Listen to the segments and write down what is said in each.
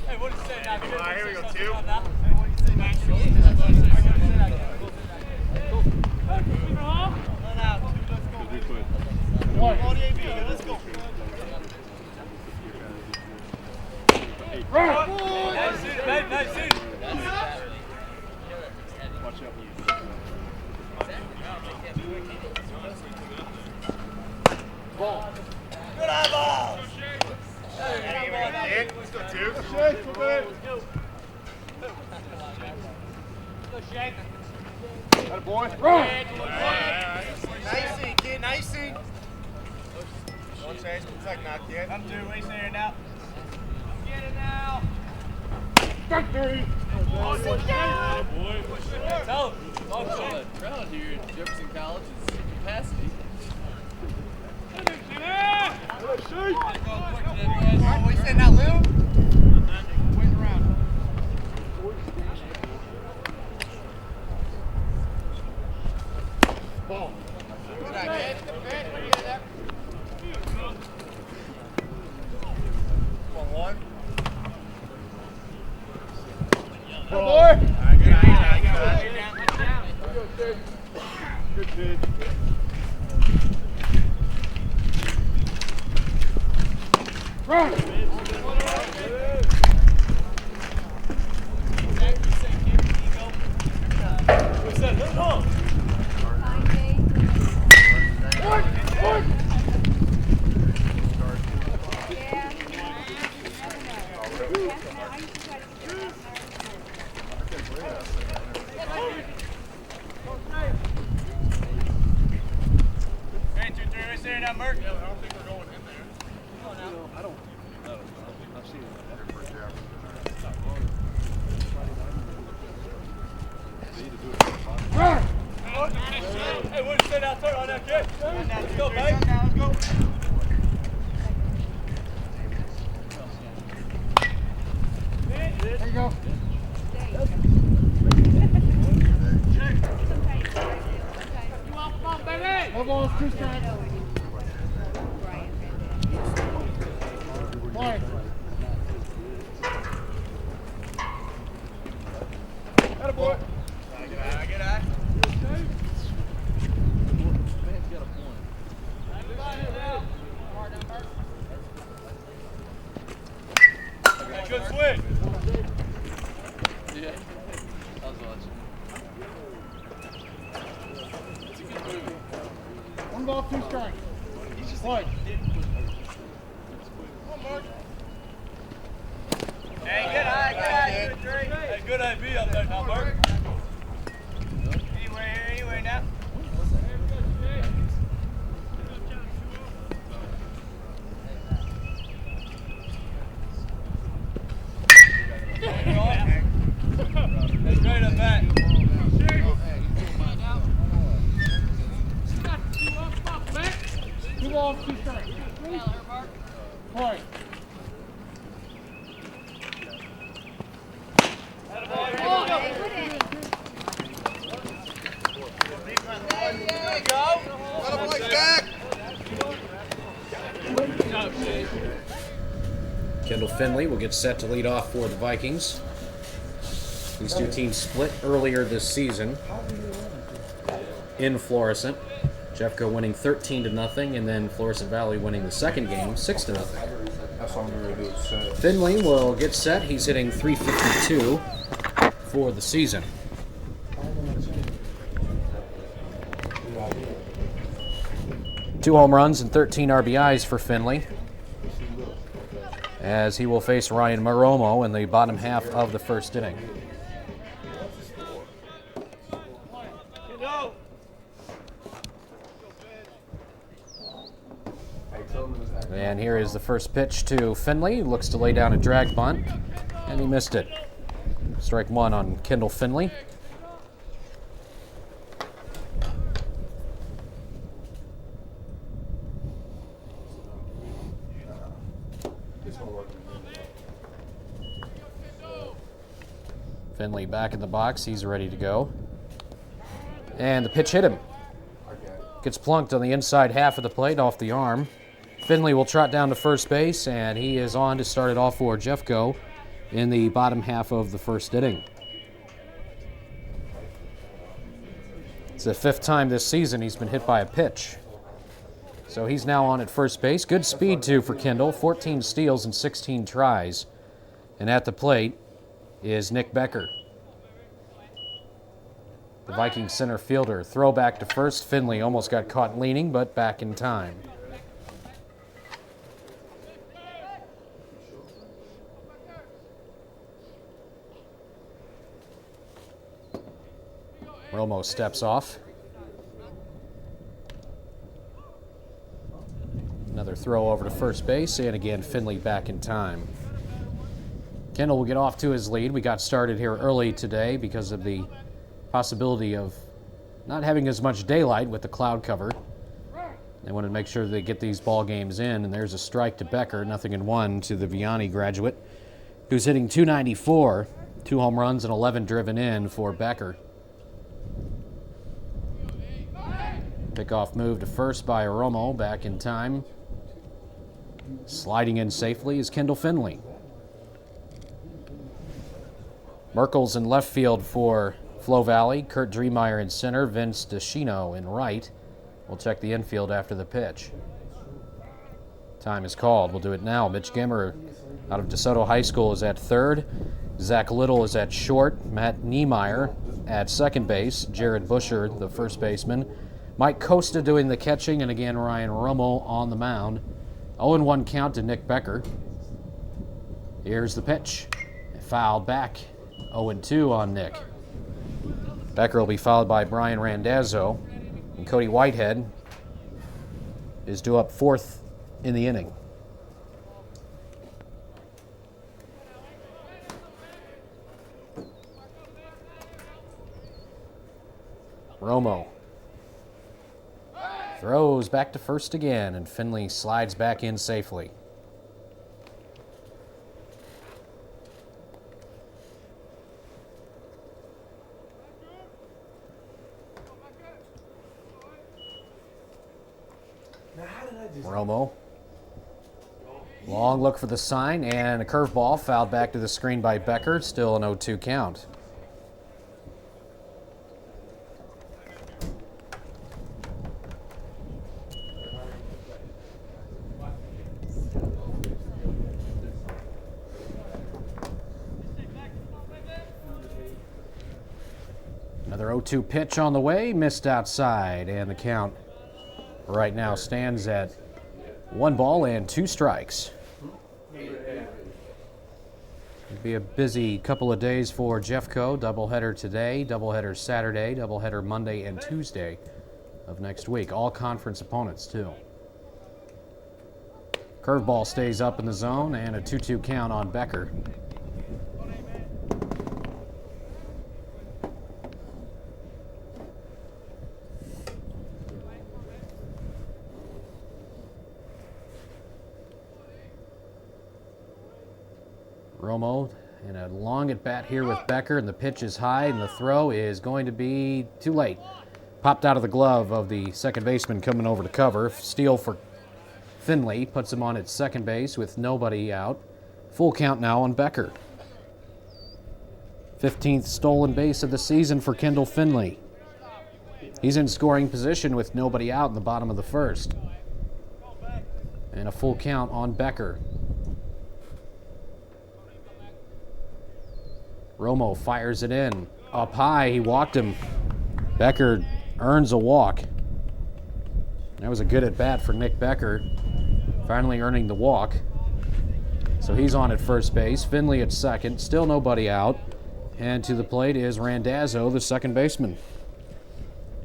Hey, what do you say now? Here we go, two. One. Let's go. Nice shooting, babe. Nice shooting. Watch out. Ball. Good eyeball. Hey, let's go, two. Let's go. Go, Shake. Got a boy. Run. Nice seat, kid. Nice seat. Don't change. Looks like not yet. I'm through. Racing here now. Get it now. Back three. Oh, sit down. Boy. Tell him. Crowd here at Jefferson College is capacity. We sitting out, Lou? Waiting around. Ball. Good idea. One. Ball. Boy. Good idea. Good kid. Run! Hey, what did you say now? Turn on that kid. Let's go, babe. Let's go. There you go. Come on, baby. Hold on, two strikes. Fine. Atta boy. Good eye. Man's got a point. Good swing. Yeah. I was watching. It's a good movie. One ball, two strikes. Fine. Hey, good eye. Good three. Hey, good idea up there now, Mark. Anywhere now. That's great up back. Two balls, two strikes. Fine. Kendall Finley will get set to lead off for the Vikings. These two teams split earlier this season in Florissant. Jeffco winning 13-0, and then Florissant Valley winning the second game 6-0. That's all I'm going to do is set. Finley will get set. He's hitting .352 for the season. Two home runs and 13 RBIs for Finley, as he will face Ryan Maromo in the bottom half of the first inning. And here is the first pitch to Finley. Looks to lay down a drag bunt, and he missed it. Strike one on Kendall Finley. Finley back in the box. He's ready to go. And the pitch hit him. Gets plunked on the inside half of the plate off the arm. Finley will trot down to first base, and he is on to start it off for Jeffco in the bottom half of the first inning. It's the 5th time this season he's been hit by a pitch. So he's now on at first base. Good speed, too, for Kendall. 14 steals and 16 tries. And at the plate is Nick Becker, the Vikings center fielder. Throw back to first. Finley almost got caught leaning, but back in time. Romo steps off. Another throw over to first base, and again, Finley back in time. Kendall will get off to his lead. We got started here early today because of the possibility of not having as much daylight with the cloud cover. They wanted to make sure they get these ball games in, and there's a strike to Becker, 0-1 to the Vianney graduate, who's hitting .294, 2 home runs and 11 driven in for Becker. Pickoff move to first by Romo, back in time. Sliding in safely is Kendall Finley. Merkel's in left field for Flo Valley. Kurt Driemeyer in center. Vince DeShino in right. We'll check the infield after the pitch. Time is called. We'll do it now. Mitch Gimmer out of DeSoto High School is at third. Zach Little is at short. Matt Niemeyer at second base. Jared Busher, the first baseman. Mike Costa doing the catching, and again Ryan Romo on the mound. 0-1 count to Nick Becker. Here's the pitch. Fouled back. 0-2 on Nick. Becker will be followed by Brian Randazzo, and Cody Whitehead is due up 4th in the inning. Romo throws back to first again, and Finley slides back in safely. Romo. Long look for the sign, and a curveball fouled back to the screen by Becker. Still an 0-2 count. Another 0-2 pitch on the way, missed outside, and the count right now stands at 1 ball and 2 strikes. It'll be a busy couple of days for Jeffco. Doubleheader today, doubleheader Saturday, doubleheader Monday and Tuesday of next week. All conference opponents, too. Curveball stays up in the zone, and a 2-2 count on Becker. Romo in a long at bat here with Becker, and the pitch is high, and the throw is going to be too late. Popped out of the glove of the second baseman coming over to cover. Steal for Finley, puts him on at second base with nobody out. Full count now on Becker. 15th stolen base of the season for Kendall Finley. He's in scoring position with nobody out in the bottom of the first. And a full count on Becker. Romo fires it in. Up high, he walked him. Becker earns a walk. That was a good at-bat for Nick Becker, finally earning the walk. So he's on at first base. Finley at second. Still nobody out. And to the plate is Randazzo, the second baseman.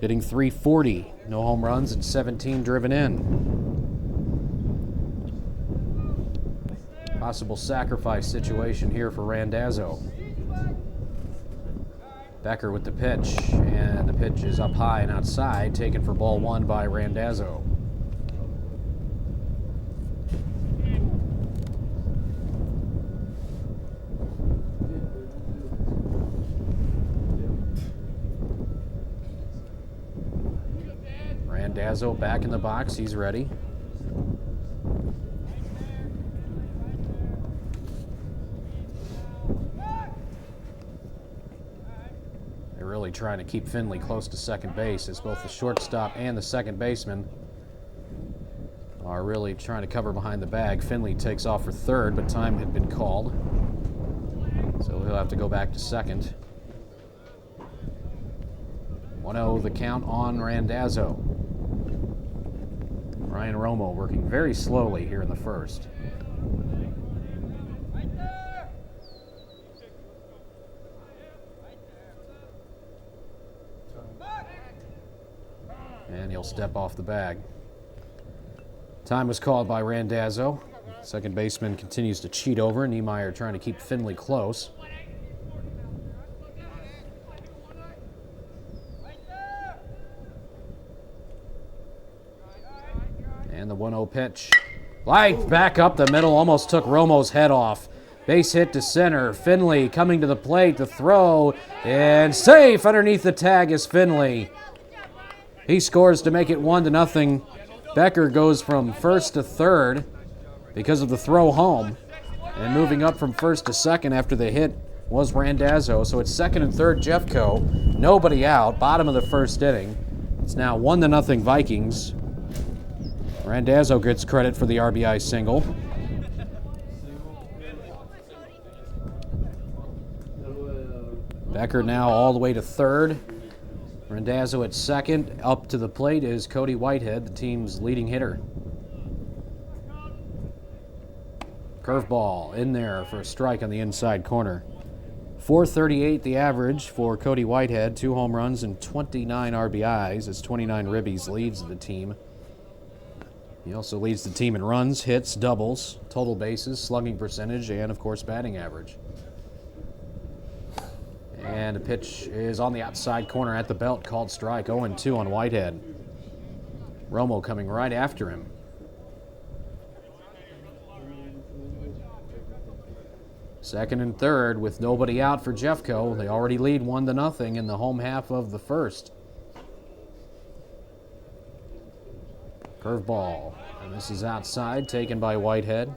Hitting .340. No home runs and 17 driven in. Possible sacrifice situation here for Randazzo. Becker with the pitch, and the pitch is up high and outside, taken for ball 1 by Randazzo. Randazzo back in the box, he's ready. really trying to keep Finley close to second base, as both the shortstop and the second baseman are really trying to cover behind the bag. Finley takes off for third, but time had been called, so he'll have to go back to second. 1-0 the count on Randazzo. Ryan Romo working very slowly here in the first. And he'll step off the bag. Time was called by Randazzo. Second baseman continues to cheat over. Niemeyer trying to keep Finley close. And the 1-0 pitch. Light back up the middle, almost took Romo's head off. Base hit to center. Finley coming to the plate to throw. And safe underneath the tag is Finley. He scores to make it 1-0. Becker goes from first to third because of the throw home. And moving up from first to second after the hit was Randazzo. So it's second and third Jeffco. Nobody out. Bottom of the first inning. It's now 1-0 Vikings. Randazzo gets credit for the RBI single. Becker now all the way to third. Randazzo at second. Up to the plate is Cody Whitehead, the team's leading hitter. Curveball in there for a strike on the inside corner. .438 the average for Cody Whitehead. 2 home runs and 29 RBIs as 29 ribbies leads the team. He also leads the team in runs, hits, doubles, total bases, slugging percentage, and, of course, batting average. And a pitch is on the outside corner at the belt, called strike. 0-2 on Whitehead. Romo coming right after him. Second and third with nobody out for Jeffco. They already lead 1-0 in the home half of the first. Curveball, and this is outside, taken by Whitehead.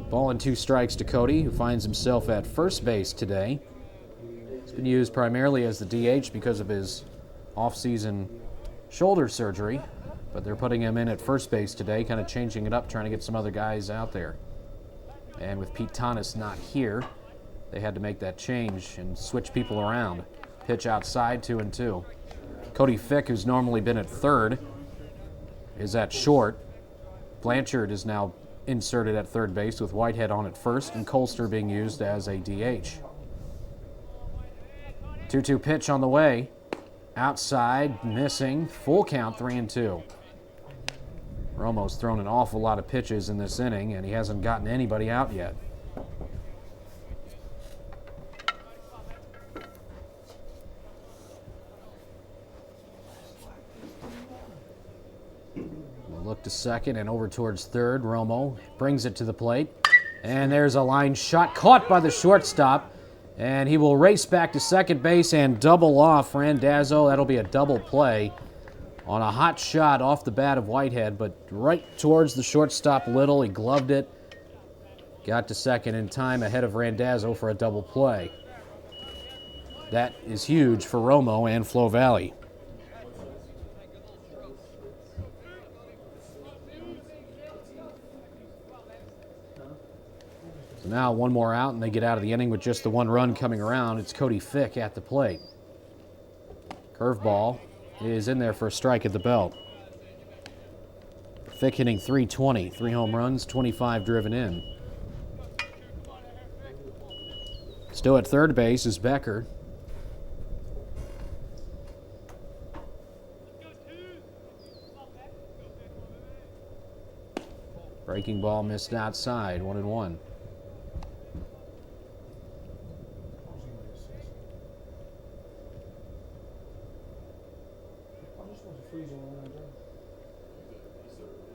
Ball and 2 strikes to Cody, who finds himself at first base today. He's been used primarily as the DH because of his off-season shoulder surgery, but they're putting him in at first base today, kind of changing it up, trying to get some other guys out there. And with Pete Tanis not here, they had to make that change and switch people around. Pitch outside, 2-2. Cody Fick, who's normally been at third, is at short. Blanchard is now inserted at third base with Whitehead on at first, and Colster being used as a DH. 2-2 pitch on the way. Outside, missing. Full count, 3-2. Romo's thrown an awful lot of pitches in this inning, and he hasn't gotten anybody out yet. Look to second and over towards third. Romo brings it to the plate. And there's a line shot caught by the shortstop. And he will race back to second base and double off Randazzo. That'll be a double play on a hot shot off the bat of Whitehead, but right towards the shortstop Little. He gloved it. Got to second in time ahead of Randazzo for a double play. That is huge for Romo and Flo Valley. Now one more out, and they get out of the inning with just the 1 run coming around. It's Cody Fick at the plate. Curveball is in there for a strike at the belt. Fick hitting .320, 3 home runs, 25 driven in. Still at third base is Becker. Breaking ball missed outside, 1-1.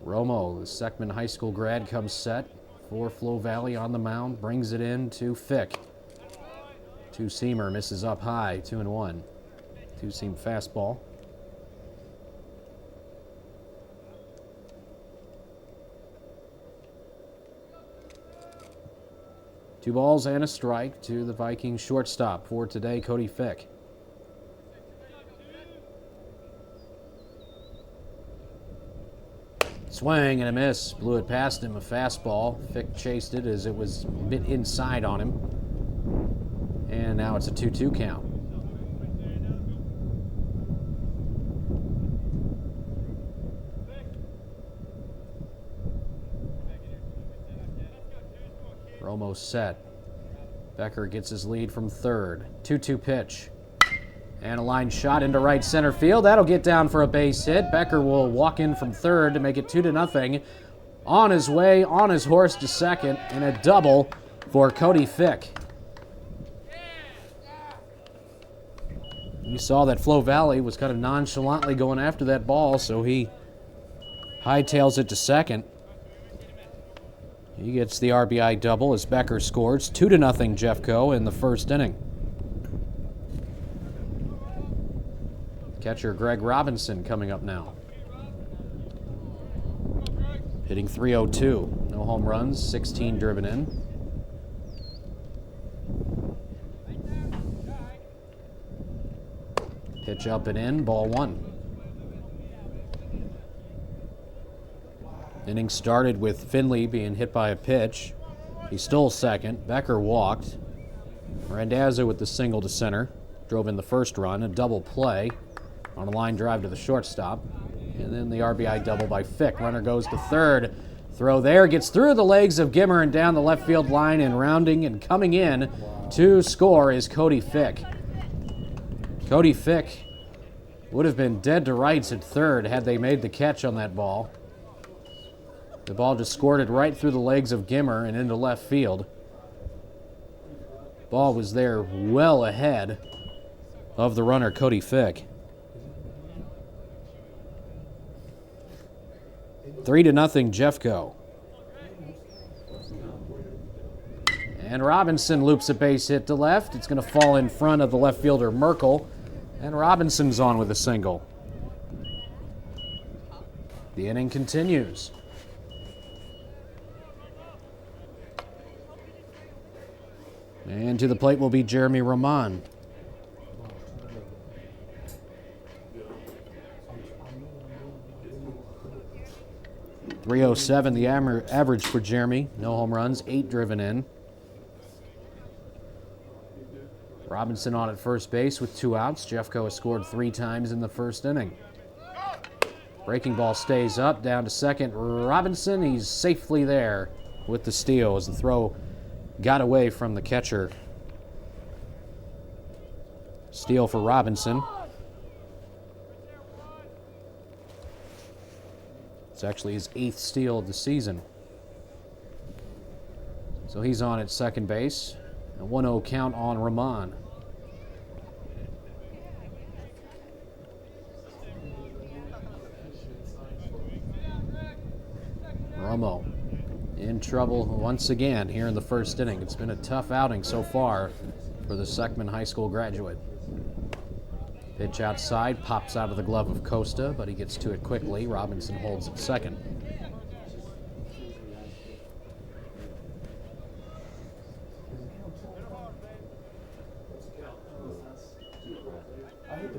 Romo, the Seckman High School grad, comes set for Flo Valley on the mound, brings it in to Fick. Two-seamer misses up high, 2-1. Two-seam fastball. 2 balls and a strike to the Vikings shortstop for today, Cody Fick. Swing and a miss. Blew it past him, a fastball. Fick chased it as it was a bit inside on him. And now it's a 2-2 count. Romo set. Becker gets his lead from third. 2-2 pitch. And a line shot into right center field. That'll get down for a base hit. Becker will walk in from third to make it 2-0. On his way, on his horse to second, and a double for Cody Fick. You saw that Flo Valley was kind of nonchalantly going after that ball, so he hightails it to second. He gets the RBI double as Becker scores. 2-0 Jeffco in the first inning. Catcher Greg Robinson coming up now. Hitting .302. No home runs, 16 driven in. Pitch up and in, ball 1. Inning started with Finley being hit by a pitch. He stole second. Becker walked. Randazzo with the single to center. Drove in the first run, a double play on a line drive to the shortstop. And then the RBI double by Fick. Runner goes to third. Throw there, gets through the legs of Gimmer and down the left field line, and rounding and coming in to score is Cody Fick. Cody Fick would have been dead to rights at third had they made the catch on that ball. The ball just squirted right through the legs of Gimmer and into left field. Ball was there well ahead of the runner, Cody Fick. 3-0 Jeffco. And Robinson loops a base hit to left. It's going to fall in front of the left fielder, Merkel. And Robinson's on with a single. The inning continues. And to the plate will be Jeremy Roman. .307 the average for Jeremy. No home runs, 8 driven in. Robinson on at first base with 2 outs. Jeffco has scored 3 times in the first inning. Breaking ball stays up, down to second. Robinson, he's safely there with the steal as the throw got away from the catcher. Steal for Robinson. It's actually his 8th steal of the season. So he's on at second base. A 1-0 count on Rahman. Romo in trouble once again here in the first inning. It's been a tough outing so far for the Seckman High School graduate. Pitch outside, pops out of the glove of Costa, but he gets to it quickly. Robinson holds at second.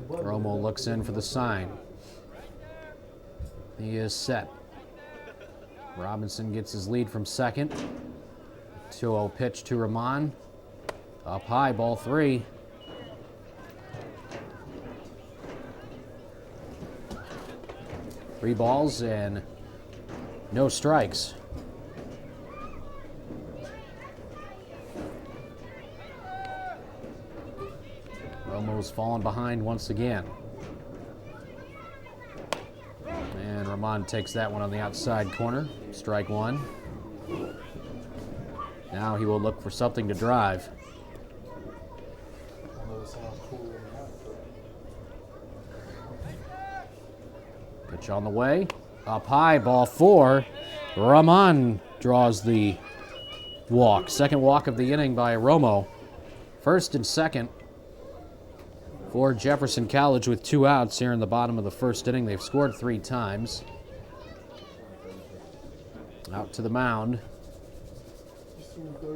Romo looks in for the sign. He is set. Robinson gets his lead from second. 2-0 pitch to Rahman. Up high, ball 3. Three balls and no strikes. Romo's fallen behind once again. And Rahman takes that one on the outside corner. Strike 1. Now he will look for something to drive. Pitch on the way. Up high, ball 4. Rahman draws the walk. Second walk of the inning by Romo. First and second for Jefferson College with 2 outs here in the bottom of the first inning. They've scored 3 times. Out to the mound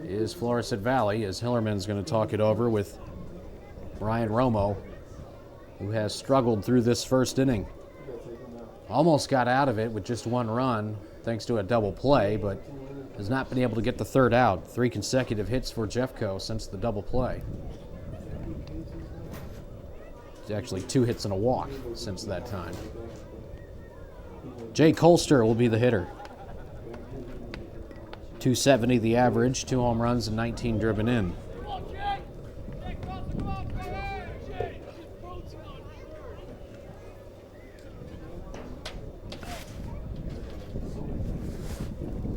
is Florissant Valley, as Hillerman's going to talk it over with Brian Romo, who has struggled through this first inning. Almost got out of it with just one run, thanks to a double play, but has not been able to get the third out. 3 consecutive hits for Jeffco since the double play. It's actually 2 hits and a walk since that time. Jay Colster will be the hitter. 270 the average, 2 home runs and 19 driven in.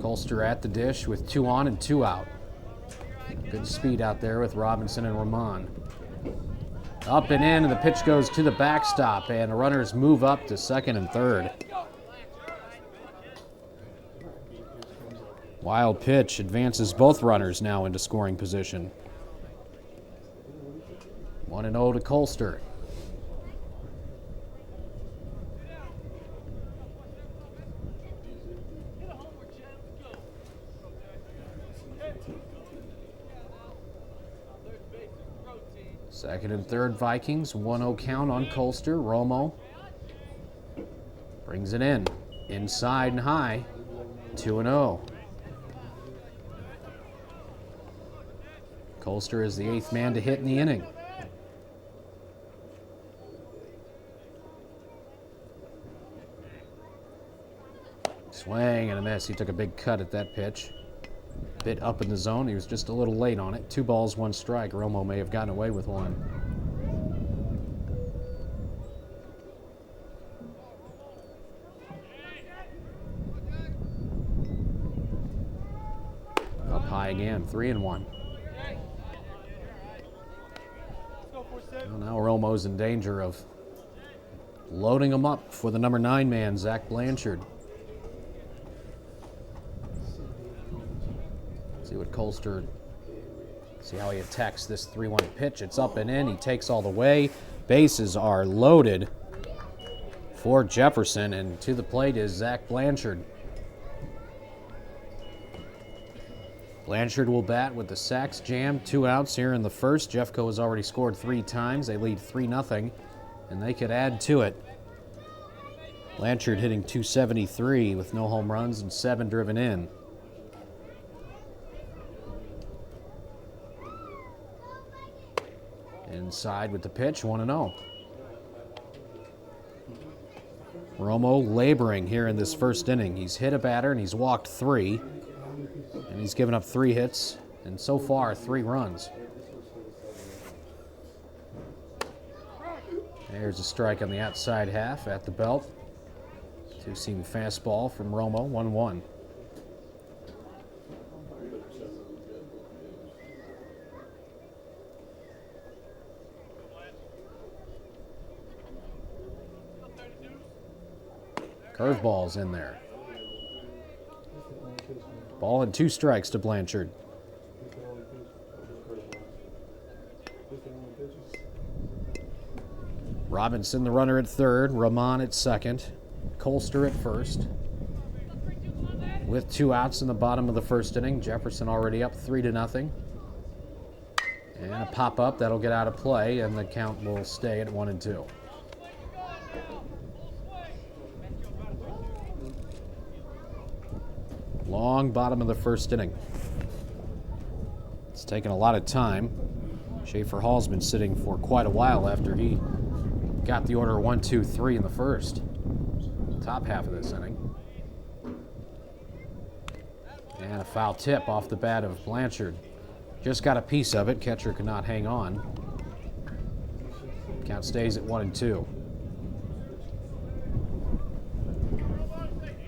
Colster at the dish with 2 on and 2 out. Good speed out there with Robinson and Ramon. Up and in, and the pitch goes to the backstop, and the runners move up to second and third. Wild pitch advances both runners now into scoring position. 1-0 to Colster. Second and third Vikings, 1-0 count on Colster. Romo brings it in, inside and high, 2-0. Colster is the 8th man to hit in the inning. Swing and a miss. He took a big cut at that pitch. Bit up in the zone. He was just a little late on it. 2 balls, 1 strike. Romo may have gotten away with one. Up high again. 3-1. Well, now Romo's in danger of loading him up for the number 9 man, Zach Blanchard. See what Colster, see how he attacks this 3-1 pitch. It's up and in. He takes all the way. Bases are loaded for Jefferson, and to the plate is Zach Blanchard. Blanchard will bat with the sacks jammed. 2 outs here in the first. Jeffco has already scored 3 times. They lead 3-0, and they could add to it. Blanchard hitting .273 with no home runs and 7 driven in. Inside with the pitch, 1-0. Romo laboring here in this first inning. He's hit a batter and he's walked 3. And he's given up 3 hits and so far 3 runs. There's a strike on the outside half at the belt. 2-seam fastball from Romo, 1-1. Curveball's in there. Ball and 2 strikes to Blanchard. Robinson, the runner at third. Ramon at second. Colster at first. With 2 outs in the bottom of the first inning. Jefferson already up 3-0. And a pop-up that'll get out of play, and the count will stay at 1-2. Long bottom of the first inning. It's taken a lot of time. Schaefer Hall's been sitting for quite a while after he got the order 1, 2, 3 in the first. Top half of this inning. And a foul tip off the bat of Blanchard. Just got a piece of it. Catcher could not hang on. Count stays at 1-2.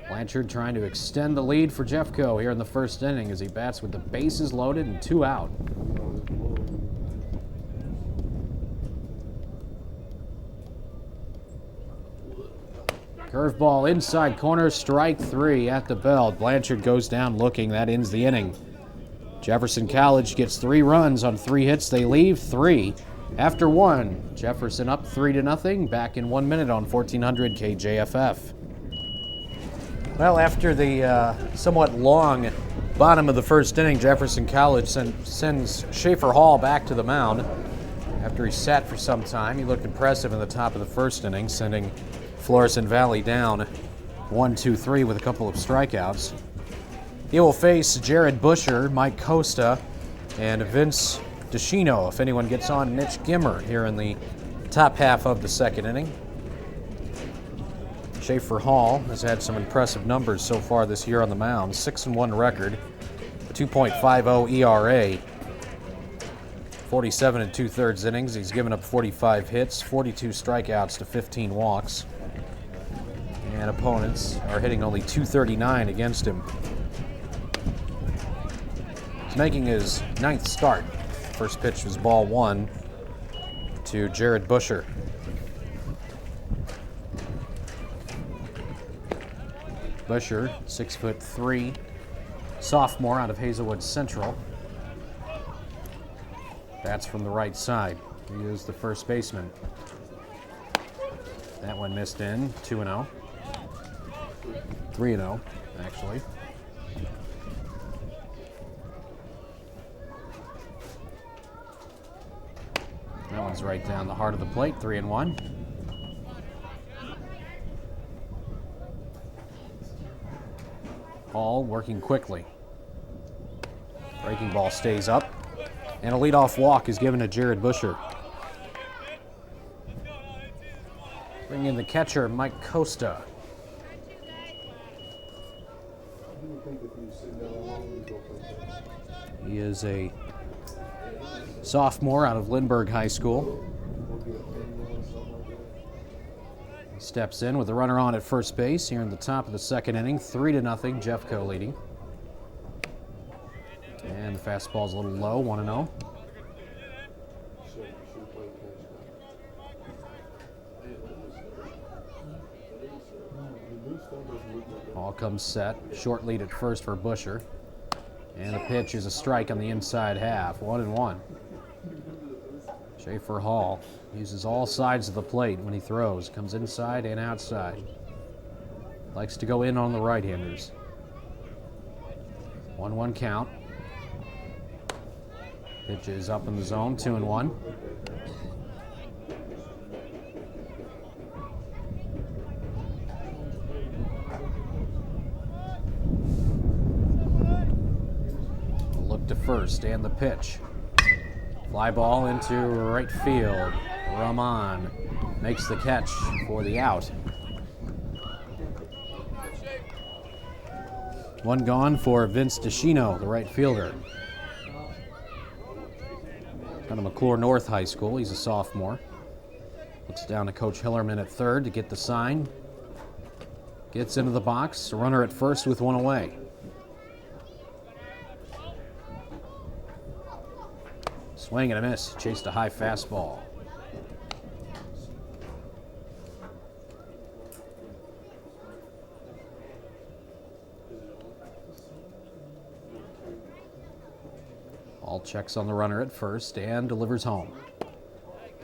Blanchard trying to extend the lead for Jeffco here in the first inning as he bats with the bases loaded and 2 out. Curveball inside corner, strike 3 at the belt. Blanchard goes down looking. That ends the inning. Jefferson College gets 3 runs on 3 hits. They leave 3 after 1. Jefferson up 3-0. Back in 1 minute on 1400 KJFF. Well, after the somewhat long Bottom of the first inning, Jefferson College sends Schaefer Hall back to the mound. After he sat for some time, he looked impressive in the top of the first inning, sending Florissant Valley down 1-2-3 with a couple of strikeouts. He will face Jared Busher, Mike Costa, and Vince DeShino if anyone gets on Mitch Gimmer here in the top half of the second inning. Schaefer Hall has had some impressive numbers so far this year on the mound. 6-1 record, a 2.50 ERA. 47 2/3 innings. He's given up 45 hits, 42 strikeouts to 15 walks. And opponents are hitting only .239 against him. He's making his 9th start. First pitch was ball 1 to Jared Busher. Busher, 6'3", sophomore out of Hazelwood Central. Bats from the right side. He is the first baseman. That one missed in, 2-0. 3-0, actually. That one's right down the heart of the plate, 3-1. Hall working quickly. Breaking ball stays up. And a leadoff walk is given to Jared Busher. Bring in the catcher, Mike Costa. He is a sophomore out of Lindbergh High School. Steps in with a runner on at first base here in the top of the second inning. 3-0, Jeffco leading. And the fastball's a little low, 1-0. Ball comes set. Short lead at first for Busher. And the pitch is a strike on the inside half, 1-1. Schaefer Hall uses all sides of the plate when he throws. Comes inside and outside. Likes to go in on the right-handers. 1-1 count. Pitch is up in the zone, 2-1. Look to first and the pitch. Fly ball into right field. Rahman makes the catch for the out. One gone for Vince DeShino, the right fielder. Out of McClure North High School, he's a sophomore. Looks down to Coach Hillerman at third to get the sign. Gets into the box, a runner at first with one away. Swing and a miss, chased a high fastball. All checks on the runner at first and delivers home.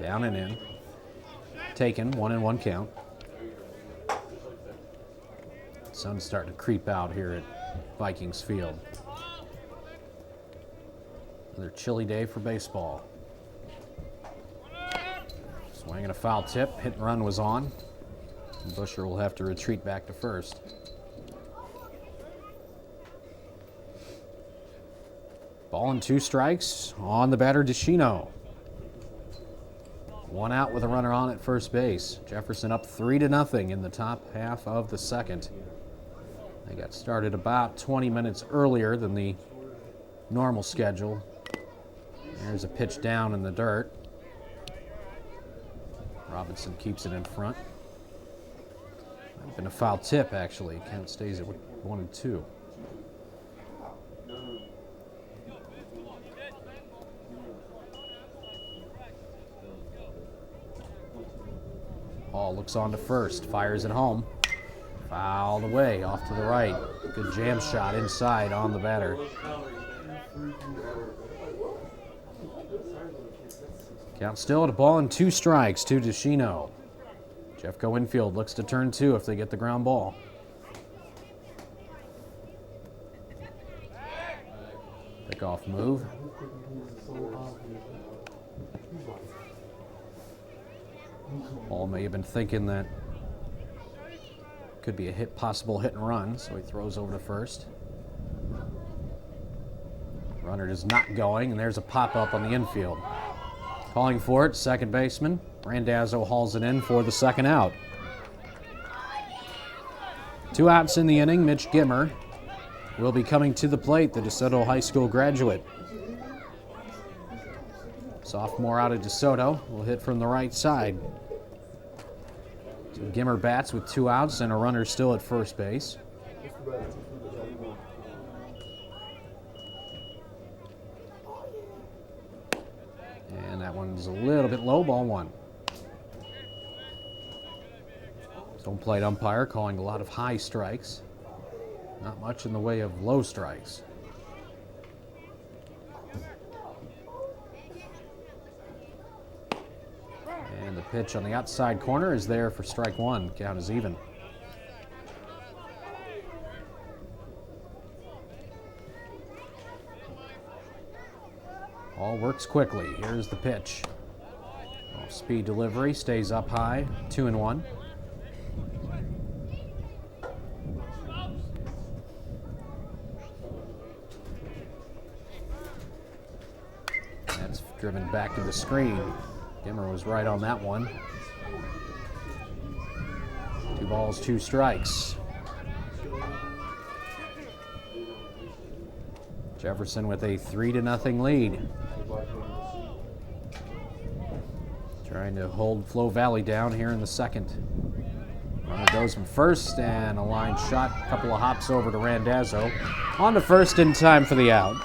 Down and in. Taken, 1-1 count. Sun's starting to creep out here at Vikings Field. Another chilly day for baseball. Swing and a foul tip. Hit and run was on. And Busher will have to retreat back to first. Ball and 2 strikes on the batter, DeShino. One out with a runner on at first base. Jefferson up 3-0 in the top half of the second. They got started about 20 minutes earlier than the normal schedule. There's a pitch down in the dirt. Robinson keeps it in front. Might have been a foul tip, actually. Count stays at 1-2. Hall looks on to first, fires it home. Fouled away, off to the right. Good jam shot inside on the batter. Count still at a ball and 2 strikes to DeShino. Jeffco infield looks to turn 2 if they get the ground ball. Pickoff move. Paul may have been thinking that could be a possible hit and run, so he throws over to first. Runner is not going, and there's a pop-up on the infield. Calling for it, second baseman. Randazzo hauls it in for the second out. 2 outs in the inning. Mitch Gimmer will be coming to the plate, the DeSoto High School graduate. Sophomore out of DeSoto will hit from the right side. Gimmer bats with 2 outs and a runner still at first base. And that one's a little bit low, ball 1. Home plate umpire calling a lot of high strikes. Not much in the way of low strikes. And the pitch on the outside corner is there for strike 1. Count is even. All works quickly. Here's the pitch. Speed delivery stays up high. 2-1. That's driven back to the screen. Gimmer was right on that one. 2 balls, 2 strikes. Jefferson with a 3-0 lead. Trying to hold Flo Valley down here in the second. Runner goes from first, and a line shot. A couple of hops over to Randazzo. On to first in time for the out.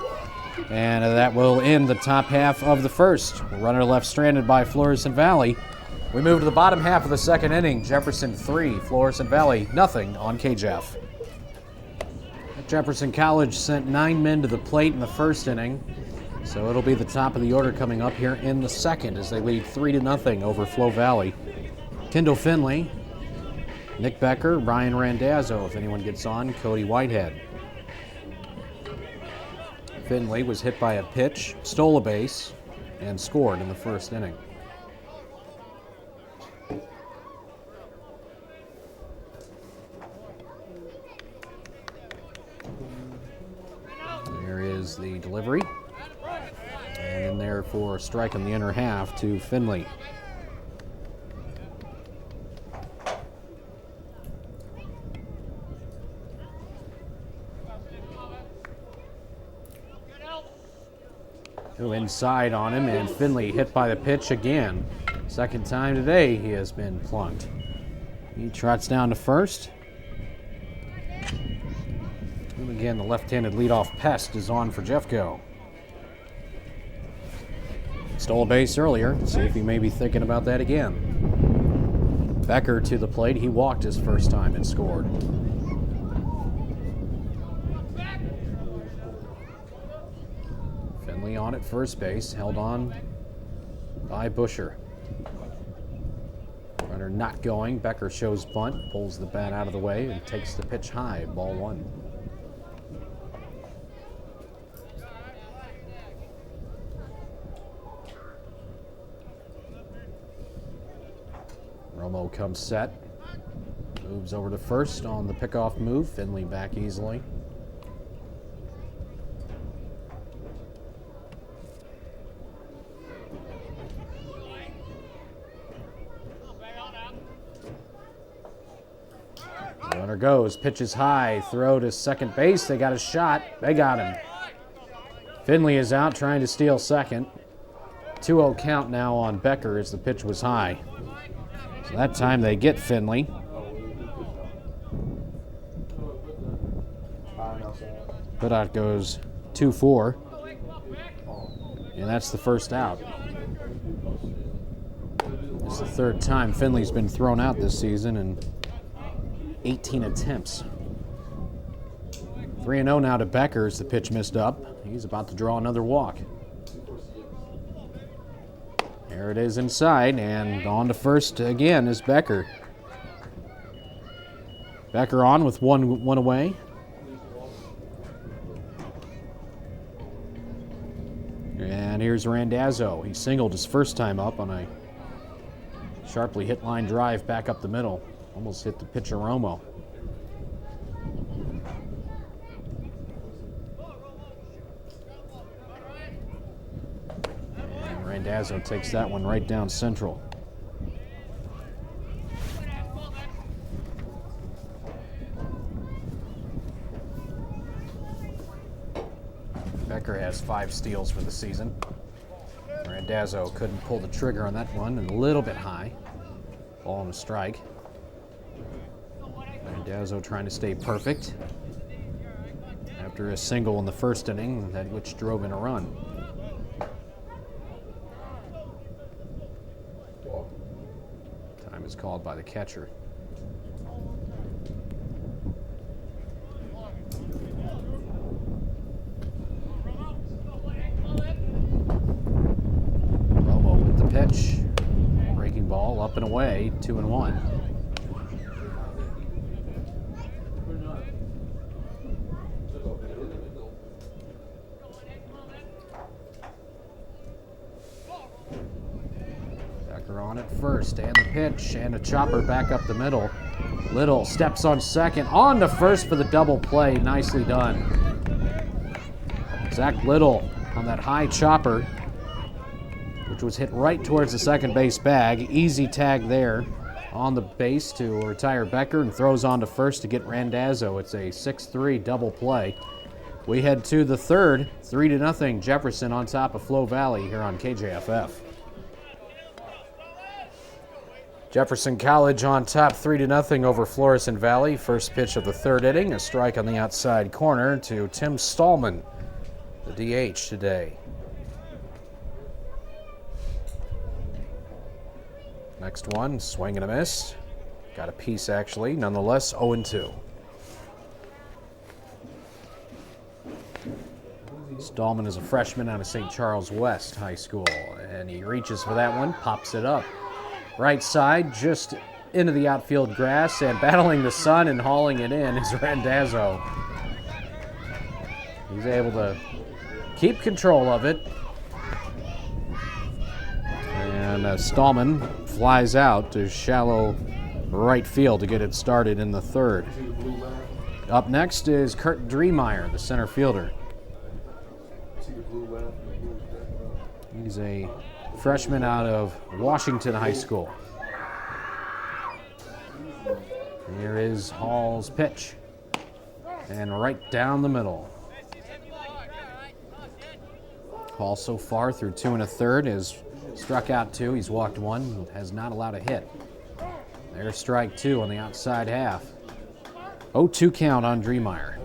And that will end the top half of the first. Runner left stranded by Florissant Valley. We move to the bottom half of the second inning. Jefferson 3, Florissant Valley nothing on KJEF. Jefferson College sent 9 men to the plate in the first inning. So it'll be the top of the order coming up here in the second as they lead 3-0 over Flo Valley. Kendall Finley, Nick Becker, Ryan Randazzo, if anyone gets on, Cody Whitehead. Finley was hit by a pitch, stole a base, and scored in the first inning. There is the delivery. And in there for a strike in the inner half to Finley. Go inside on him, and Finley hit by the pitch again. Second time today he has been plunked. He trots down to first. And again, the left-handed leadoff pest is on for Jeffco. Stole a base earlier. See if he may be thinking about that again. Becker to the plate. He walked his first time and scored. Finley on at first base, held on by Busher. Runner not going. Becker shows bunt, pulls the bat out of the way, and takes the pitch high. Ball 1. Romo comes set. Moves over to first on the pickoff move. Finley back easily. Runner goes, pitches high, throw to second base. They got a shot. They got him. Finley is out trying to steal second. 2-0 count now on Becker as the pitch was high. So that time they get Finley. Puttout goes 2-4. And that's the first out. It's the third time Finley's been thrown out this season in 18 attempts. 3-0 now to Becker as the pitch missed up. He's about to draw another walk. There it is inside, and on to first again is Becker. Becker on with one away. And here's Randazzo. He singled his first time up on a sharply hit line drive back up the middle. Almost hit the pitcher Romo. And Randazzo takes that one right down central. Becker has 5 steals for the season. Randazzo couldn't pull the trigger on that one, and a little bit high. Ball and a strike. Randazzo trying to stay perfect after a single in the first inning, that which drove in a run. Time is called by the catcher. Pitch, breaking ball, up and away, 2-1. Becker on at first, and the pitch, and a chopper back up the middle. Little steps on second, on to first for the double play, nicely done. Zach Little on that high chopper, which was hit right towards the second base bag. Easy tag there on the base to retire Becker, and throws on to first to get Randazzo. It's a 6-3 double play. We head to the third, 3-0 Jefferson on top of Flo Valley here on KJFF. Jefferson College on top 3-0 over Florissant Valley. First pitch of the third inning, a strike on the outside corner to Tim Stallman, the DH today. Next one, swing and a miss. Got a piece actually, nonetheless 0-2. Stallman is a freshman out of St. Charles West High School, and he reaches for that one, pops it up. Right side, just into the outfield grass, and battling the sun and hauling it in is Randazzo. He's able to keep control of it. And Stallman flies out to shallow right field to get it started in the third. Up next is Kurt Driemeyer, the center fielder. He's a freshman out of Washington High School. Here is Hall's pitch. And right down the middle. Hall so far through 2 1/3 is struck out 2. He's walked 1, has not allowed a hit. There's strike 2 on the outside half. 0-2 count on Driemeyer.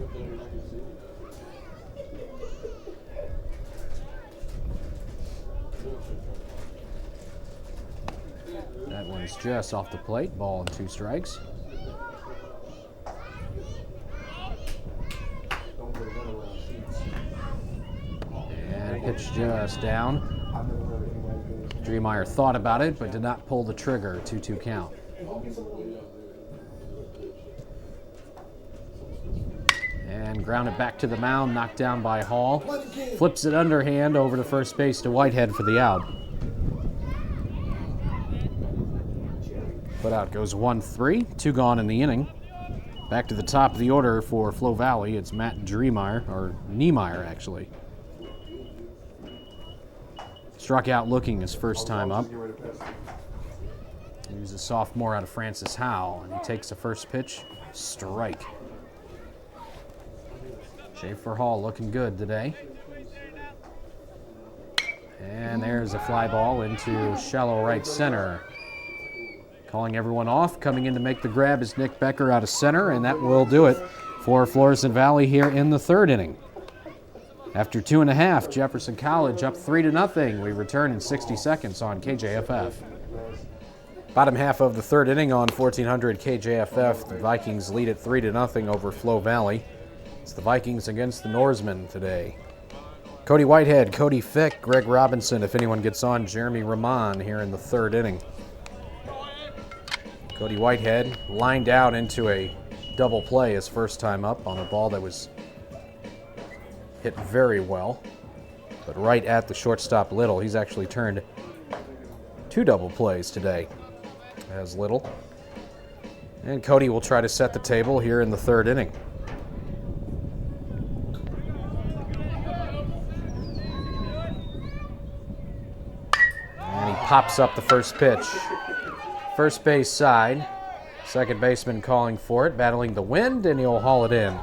That one's just off the plate. Ball and 2 strikes. And pitch just down. Driemeyer thought about it, but did not pull the trigger. 2-2 count. And grounded back to the mound, knocked down by Hall. Flips it underhand over to first base to Whitehead for the out. Put out goes 1-3, 2 gone in the inning. Back to the top of the order for Flo Valley. It's Matt Driemeyer, or Niemeyer actually. Struck out looking his first time up. He was a sophomore out of Francis Howell, and he takes the first pitch, strike. Schaefer Hall looking good today. And there's a fly ball into shallow right center. Calling everyone off, coming in to make the grab is Nick Becker out of center, and that will do it for Florissant Valley here in the third inning. After 2.5, Jefferson College up 3-0. We return in 60 seconds on KJFF. Bottom half of the third inning on 1400 KJFF. The Vikings lead it 3-0 over Flo Valley. It's the Vikings against the Norsemen today. Cody Whitehead, Cody Fick, Greg Robinson, if anyone gets on, Jeremy Ramon here in the third inning. Cody Whitehead lined out into a double play his first time up on a ball that was hit very well. but right at the shortstop Little. He's actually turned 2 double plays today as Little. And Cody will try to set the table here in the 3rd inning. And he pops up the first pitch. First base side. Second baseman calling for it, battling the wind, and he'll haul it in.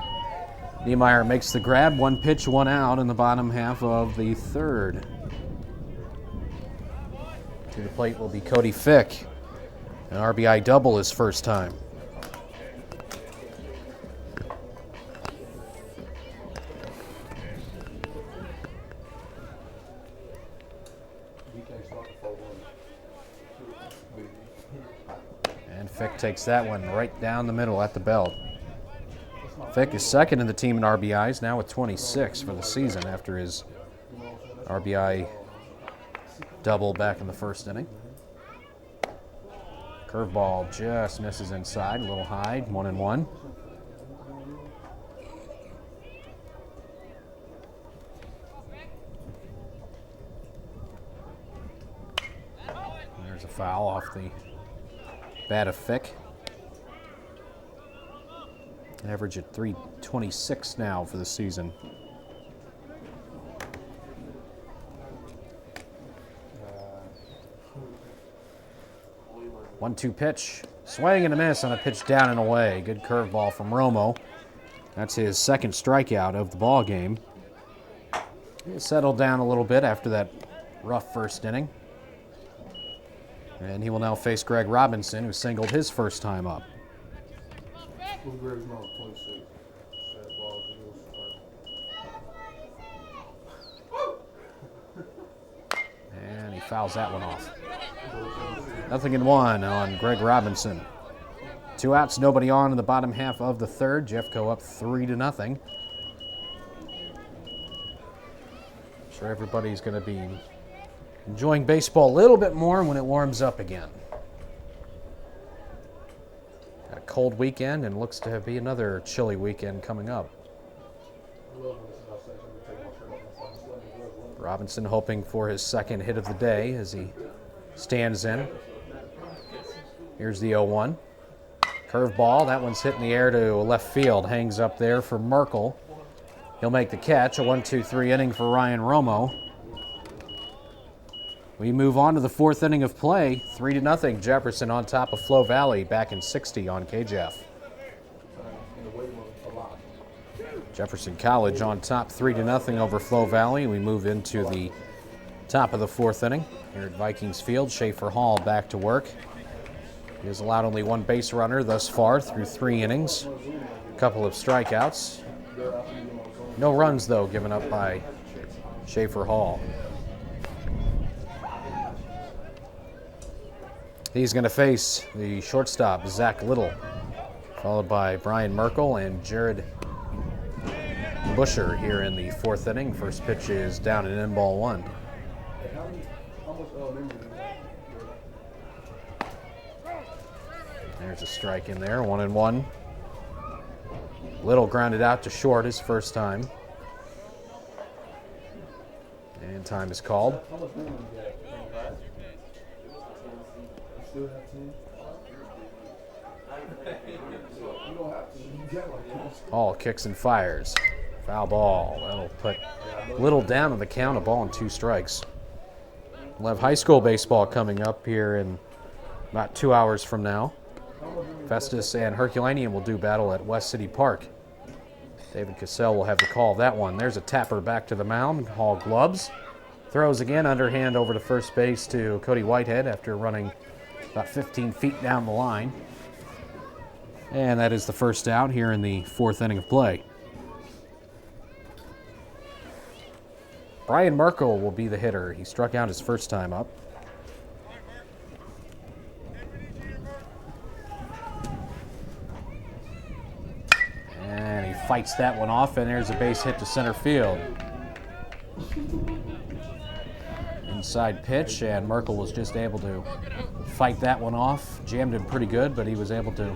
Niemeyer makes the grab, 1 pitch, 1 out in the bottom half of the 3rd. To the plate will be Cody Fick. An RBI double his first time. And Fick takes that one right down the middle at the belt. Fick is second in the team in RBIs, now with 26 for the season after his RBI double back in the 1st inning. Curveball just misses inside, a little high, 1-1. There's a foul off the bat of Fick. Average at .326 now for the season. One-two pitch. Swing and a miss on a pitch down and away. Good curveball from Romo. That's his 2nd strikeout of the ball game. He settled down a little bit after that rough 1st inning. And he will now face Greg Robinson, who singled his first time up. And he fouls that one off. 0-1 on Greg Robinson. 2 outs, nobody on in the bottom half of the 3rd. Jeffco up 3-0. Sure everybody's going to be enjoying baseball a little bit more when it warms up again. Got a cold weekend and looks to be another chilly weekend coming up. Robinson hoping for his 2nd hit of the day as he stands in. Here's the 0-1. Curveball, that one's hit in the air to left field. Hangs up there for Merkel. He'll make the catch. A 1-2-3 inning for Ryan Romo. We move on to the 4th inning of play. 3-0 Jefferson on top of Flo Valley back in 60 on KJF. Jefferson College on top 3-0 over Flo Valley. We move into the top of the 4th inning here at Vikings Field. Schaefer Hall back to work. He has allowed only 1 base runner thus far through 3 innings. A couple of strikeouts. No runs, though, given up by Schaefer Hall. He's going to face the shortstop, Zach Little, followed by Brian Merkel and Jared Busher here in the 4th inning. First pitch is down and in, ball 1. There's a strike in there, 1-1. Little grounded out to short his first time. And time is called. Hall kicks and fires. Foul ball. That'll put Little down on the count, a ball and 2 strikes. We'll have high school baseball coming up here in about 2 hours from now. Festus and Herculaneum will do battle at West City Park. David Cassell will have the call of that one. There's a tapper back to the mound. Hall gloves. Throws again underhand over to first base to Cody Whitehead after running about 15 feet down the line. And that is the first out here in the 4th inning of play. Brian Merkel will be the hitter. He struck out his first time up. And he fights that one off, and there's a base hit to center field. Inside pitch, and Merkel was just able to fight that one off. Jammed him pretty good, but he was able to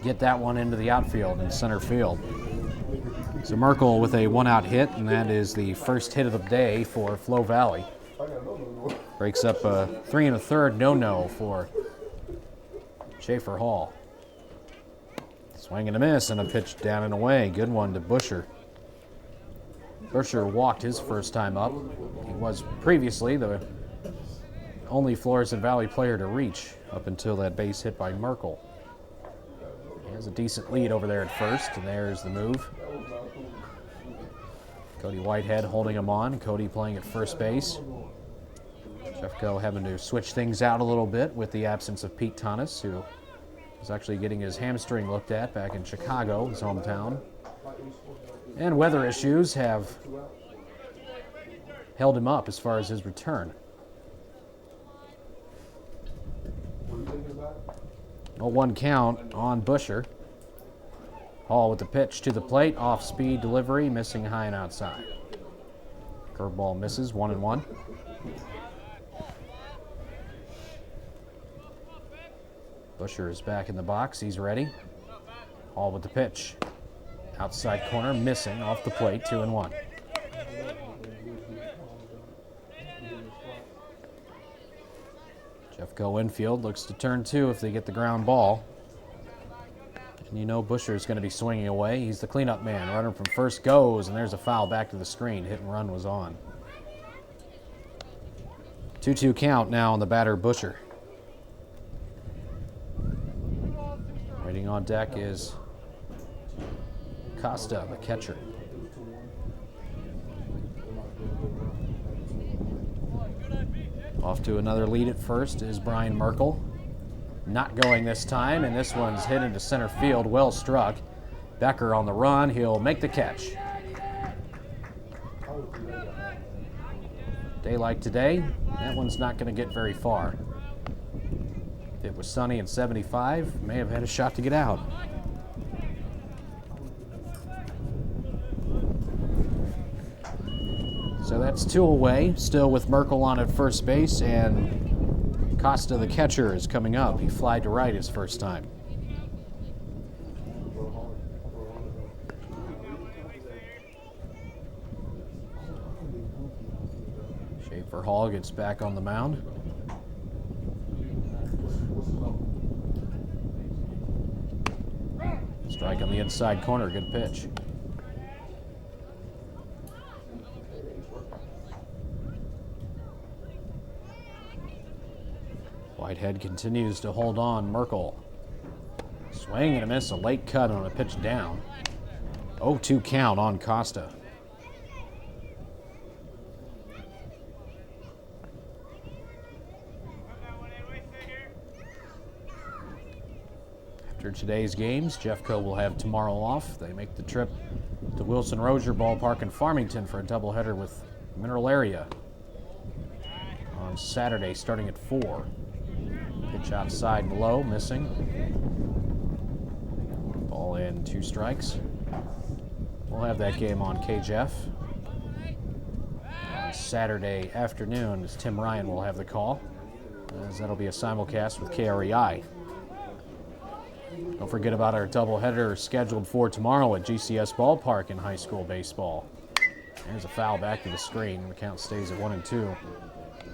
get that one into the outfield in center field. So Merkel with a one-out hit, and that is the first hit of the day for Flo Valley. Breaks up a 3 1/3 no-no for Schaefer Hall. Swing and a miss, and a pitch down and away. Good one to Busher. Busher walked his first time up. He was previously the only Florissant Valley player to reach up until that base hit by Merkel. He has a decent lead over there at first, and there's the move. Cody Whitehead holding him on. Cody playing at first base. Jeffco having to switch things out a little bit with the absence of Pete Tanis, who is actually getting his hamstring looked at back in Chicago, his hometown. And weather issues have held him up as far as his return. 0-1 count on Busher. Hall with the pitch to the plate, off-speed delivery, missing high and outside. Curveball misses, 1-1. Busher is back in the box, he's ready. Hall with the pitch. Outside corner, missing off the plate, 2-1. Jeffco infield looks to turn two if they get the ground ball. And you know Busher is going to be swinging away. He's the cleanup man. Runner from first goes, and there's a foul back to the screen. Hit and run was on. 2-2 count now on the batter, Busher. Waiting on deck is Costa, the catcher. Off to another lead at first is Brian Merkel. Not going this time, and this one's hit into center field. Well struck. Becker on the run. He'll make the catch. Day like today, that one's not going to get very far. If it was sunny and 75, may have had a shot to get out. So that's two away, still with Merkel on at first base, and Costa, the catcher, is coming up. He flied to right his first time. Schaefer Hall gets back on the mound. Strike on the inside corner, good pitch. Whitehead continues to hold on. Merkel. Swing and a miss, a late cut on a pitch down. 0-2 count on Costa. After today's games, Jeffco will have tomorrow off. They make the trip to Wilson Rozier Ballpark in Farmington for a doubleheader with Mineral Area on Saturday starting at 4. Pitch outside and low, missing. Ball in, 2 strikes. We'll have that game on KJF. On Saturday afternoon, as Tim Ryan will have the call, as that'll be a simulcast with KREI. Don't forget about our doubleheader scheduled for tomorrow at GCS Ballpark in high school baseball. There's a foul back to the screen, and the count stays at 1-2.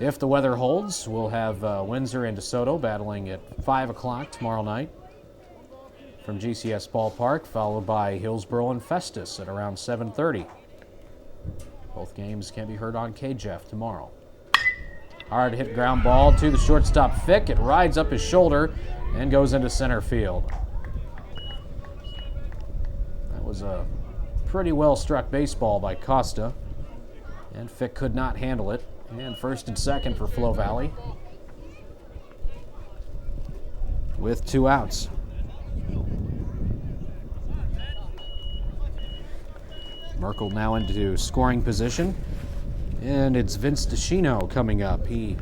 If the weather holds, we'll have Windsor and DeSoto battling at 5 o'clock tomorrow night from GCS Ballpark, followed by Hillsboro and Festus at around 7:30. Both games can be heard on KJF tomorrow. Hard hit ground ball to the shortstop Fick. It rides up his shoulder and goes into center field. That was a pretty well struck baseball by Costa, and Fick could not handle it. And first and second for Flo Valley with 2 outs. Merkel now into scoring position, and it's Vince DeCino coming up. He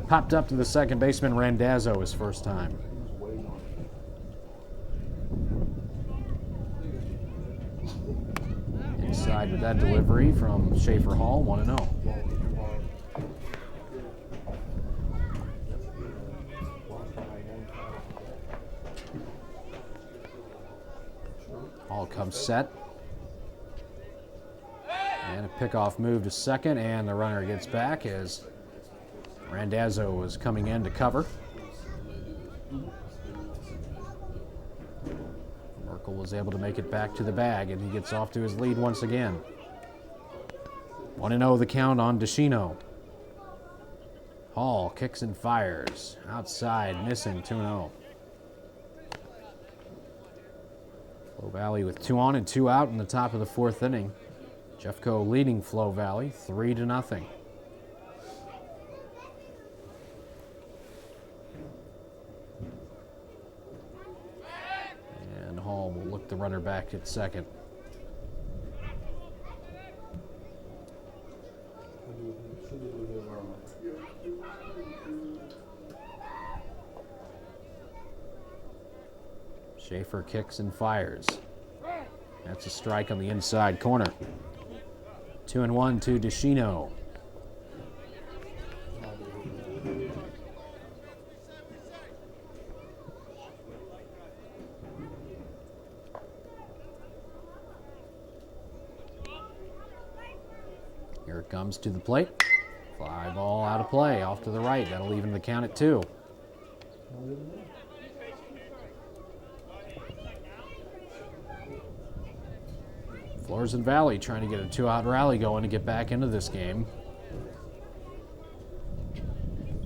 popped up to the second baseman Randazzo his first time. Inside with that delivery from Schaefer Hall, 1-0. Hall comes set. pickoff move to second, and the runner gets back as Randazzo was coming in to cover. Merkel was able to make it back to the bag, and he gets off to his lead once again. 1-0 the count on DeShino. Hall kicks and fires. Outside, missing, 2-0. Flo Valley with 2 on and 2 out in the top of the 4th inning. Jeffco leading Flo Valley 3-0. And Hall will look the runner back at second. Schaefer kicks and fires. That's a strike on the inside corner. 2-1 to DeShino. Here it comes to the plate. Fly ball out of play, off to the right. That'll even the count at 2. Florissant Valley trying to get a 2-out rally going to get back into this game.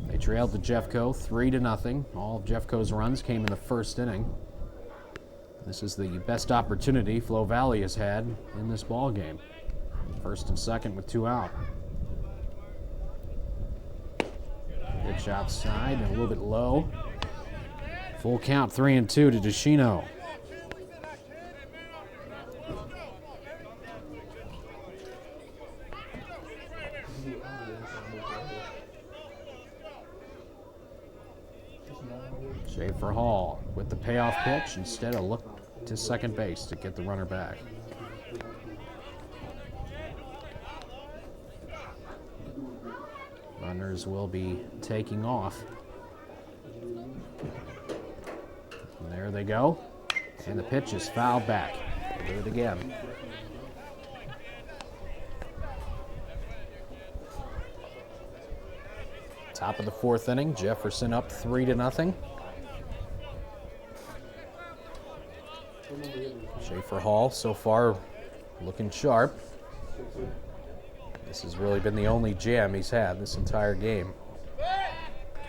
They trailed to Jeffco 3-0. All of Jeffco's runs came in the 1st inning. This is the best opportunity Flo Valley has had in this ball game. 1st and 2nd with 2 out. Pitch outside and a little bit low. Full count, 3-2 to DeShino. Schaefer Hall with the payoff pitch instead of look to second base to get the runner back. Runners will be taking off. And there they go. And the pitch is fouled back. Do it again. Top of the 4th inning, Jefferson up 3-0. Schaefer Hall so far looking sharp. This has really been the only jam he's had this entire game.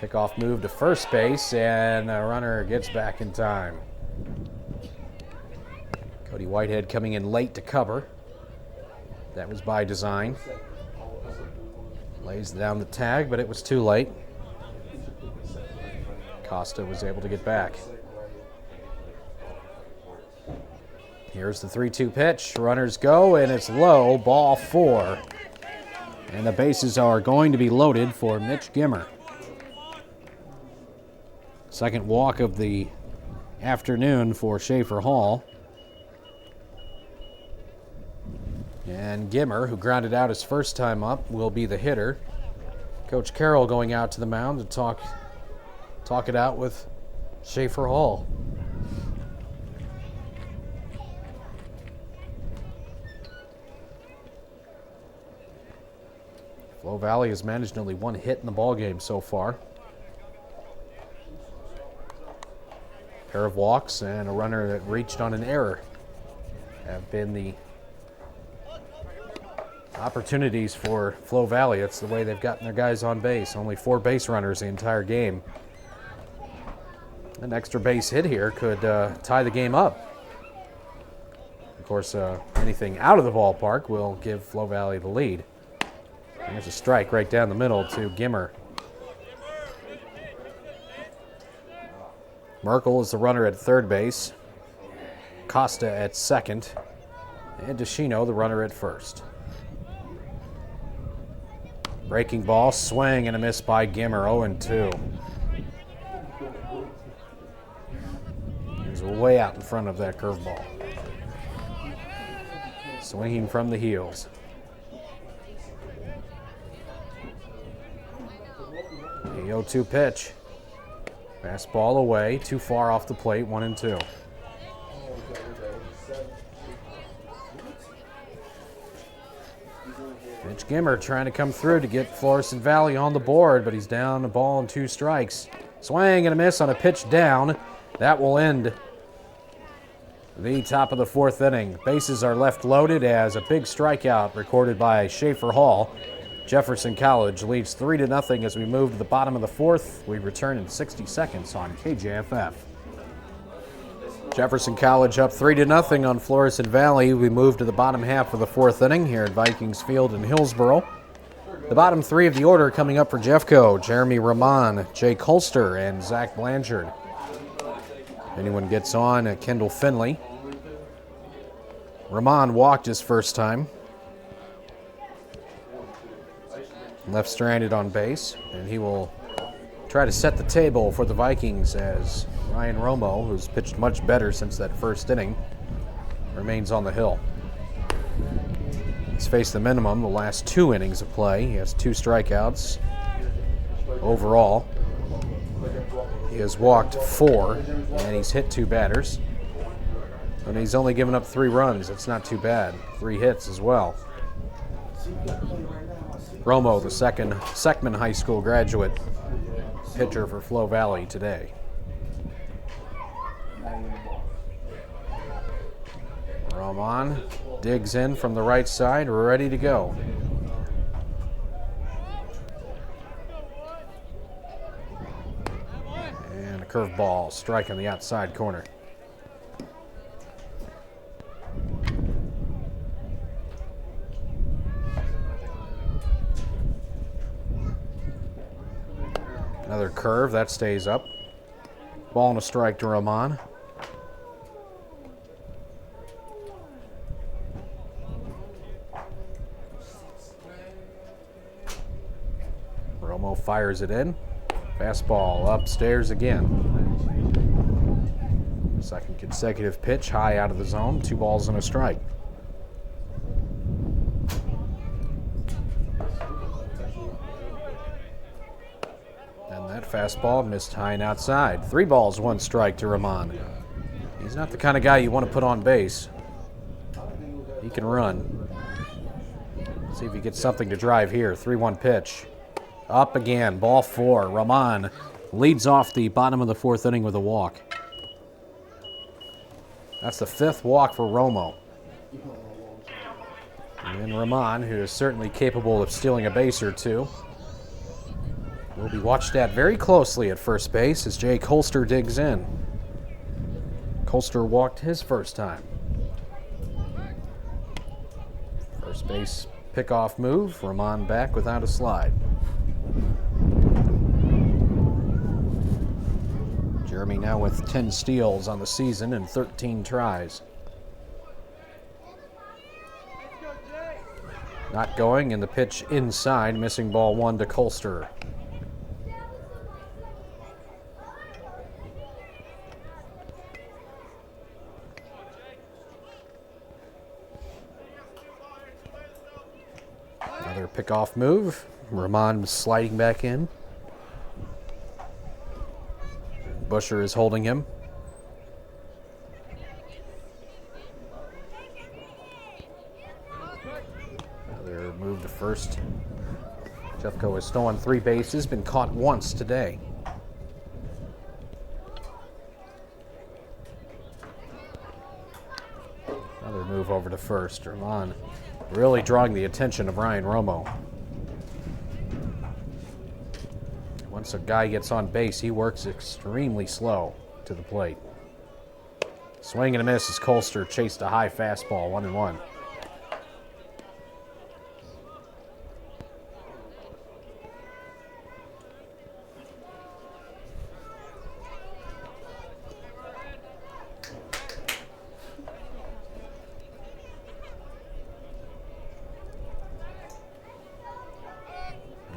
Pickoff move to first base, and the runner gets back in time. Cody Whitehead coming in late to cover. That was by design. Lays down the tag, but it was too late. Costa was able to get back. Here's the 3-2 pitch. Runners go, and it's low. Ball 4. And the bases are going to be loaded for Mitch Gimmer. Second walk of the afternoon for Schaefer Hall. And Gimmer, who grounded out his first time up, will be the hitter. Coach Carroll going out to the mound to talk it out with Schaefer Hall. Flo Valley has managed only 1 hit in the ballgame so far. Pair of walks and a runner that reached on an error have been the opportunities for Flo Valley. That's the way they've gotten their guys on base. Only 4 base runners the entire game. An extra base hit here could tie the game up. Of course, anything out of the ballpark will give Flo Valley the lead. And there's a strike right down the middle to Gimmer. Merkel is the runner at third base. Costa at second. And DeShino, the runner at first. Breaking ball, swing and a miss by Gimmer, 0-2. He was way out in front of that curveball. Swinging from the heels. The 0-2 pitch. Fastball away, too far off the plate, 1-2. Mitch Gimmer trying to come through to get Florissant Valley on the board, but he's down a ball and 2 strikes. Swing and a miss on a pitch down. That will end the top of the 4th inning. Bases are left loaded as a big strikeout recorded by Schaefer Hall. Jefferson College leads 3-0 as we move to the bottom of the 4th. We return in 60 seconds on KJFF. Jefferson College up 3-0 on Florissant Valley. We move to the bottom half of the 4th inning here at Vikings Field in Hillsboro. The bottom 3 of the order coming up for Jeffco: Jeremy Rahman, Jake Holster, and Zach Blanchard. If anyone gets on, Kendall Finley. Rahman walked his first time. Left stranded on base, and he will try to set the table for the Vikings as Ryan Romo, who's pitched much better since that first inning, remains on the hill. He's faced the minimum the last 2 innings of play. He has 2 strikeouts overall. He has walked 4, and he's hit 2 batters. And he's only given up 3 runs. That's not too bad. 3 hits as well. Romo, the Seckman High School graduate, pitcher for Flo Valley today. Rahman digs in from the right side, ready to go. And a curveball, strike on the outside corner. Another curve, that stays up. Ball and a strike to Rahman. Romo fires it in. Fastball upstairs again. Second consecutive pitch, high out of the zone. 2 balls and a strike. And that fastball missed high and outside. 3 balls, 1 strike to Rahman. He's not the kind of guy you want to put on base. He can run. See if he gets something to drive here. 3-1 pitch. Up again, ball 4. Rahman leads off the bottom of the 4th inning with a walk. That's the 5th walk for Romo. And Rahman, who is certainly capable of stealing a base or 2, will be watched at very closely at first base as Jake Holster digs in. Holster walked his first time. First base pickoff move. Rahman back without a slide. Jeremy now with 10 steals on the season and 13 tries. Not going, and the pitch inside, missing ball 1 to Holster. Another pickoff move. Rahman sliding back in. Busher is holding him. Another move to first. Jeffco has stolen 3 bases, been caught once today. Another move over to first. Rahman really drawing the attention of Ryan Romo. Once a guy gets on base, he works extremely slow to the plate. Swing and a miss as Holster chased a high fastball, 1-1.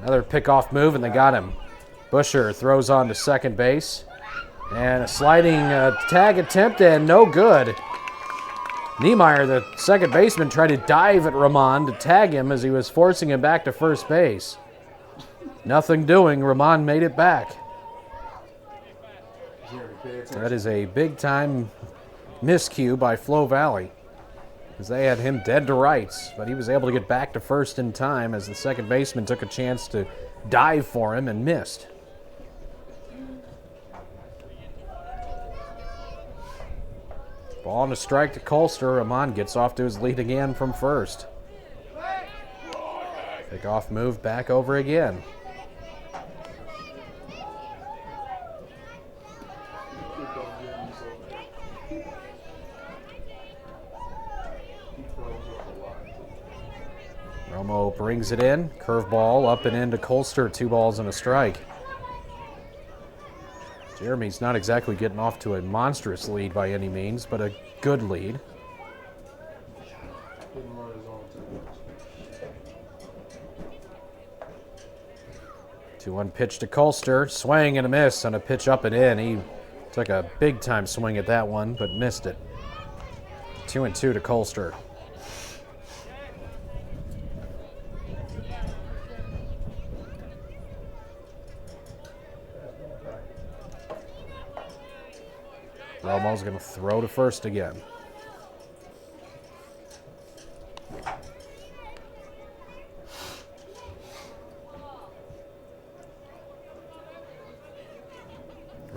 Another pickoff move, and they got him. Busher throws on to second base. And a sliding tag attempt, and no good. Niemeyer, the second baseman, tried to dive at Rahman to tag him as he was forcing him back to first base. Nothing doing. Rahman made it back. That is a big-time miscue by Flo Valley. because they had him dead to rights, but he was able to get back to first in time as the second baseman took a chance to dive for him and missed. Ball and a strike to Colster. Ramon gets off to his lead again from first. Pick-off move back over again. Romo brings it in. Curveball up and into Colster. 2 balls and a strike. Jeremy's not exactly getting off to a monstrous lead by any means, but a good lead. 2-1 pitch to Colster. Swing and a miss on a pitch up and in. He took a big-time swing at that one, but missed it. 2-2 to Colster. Romo's going to throw to first again.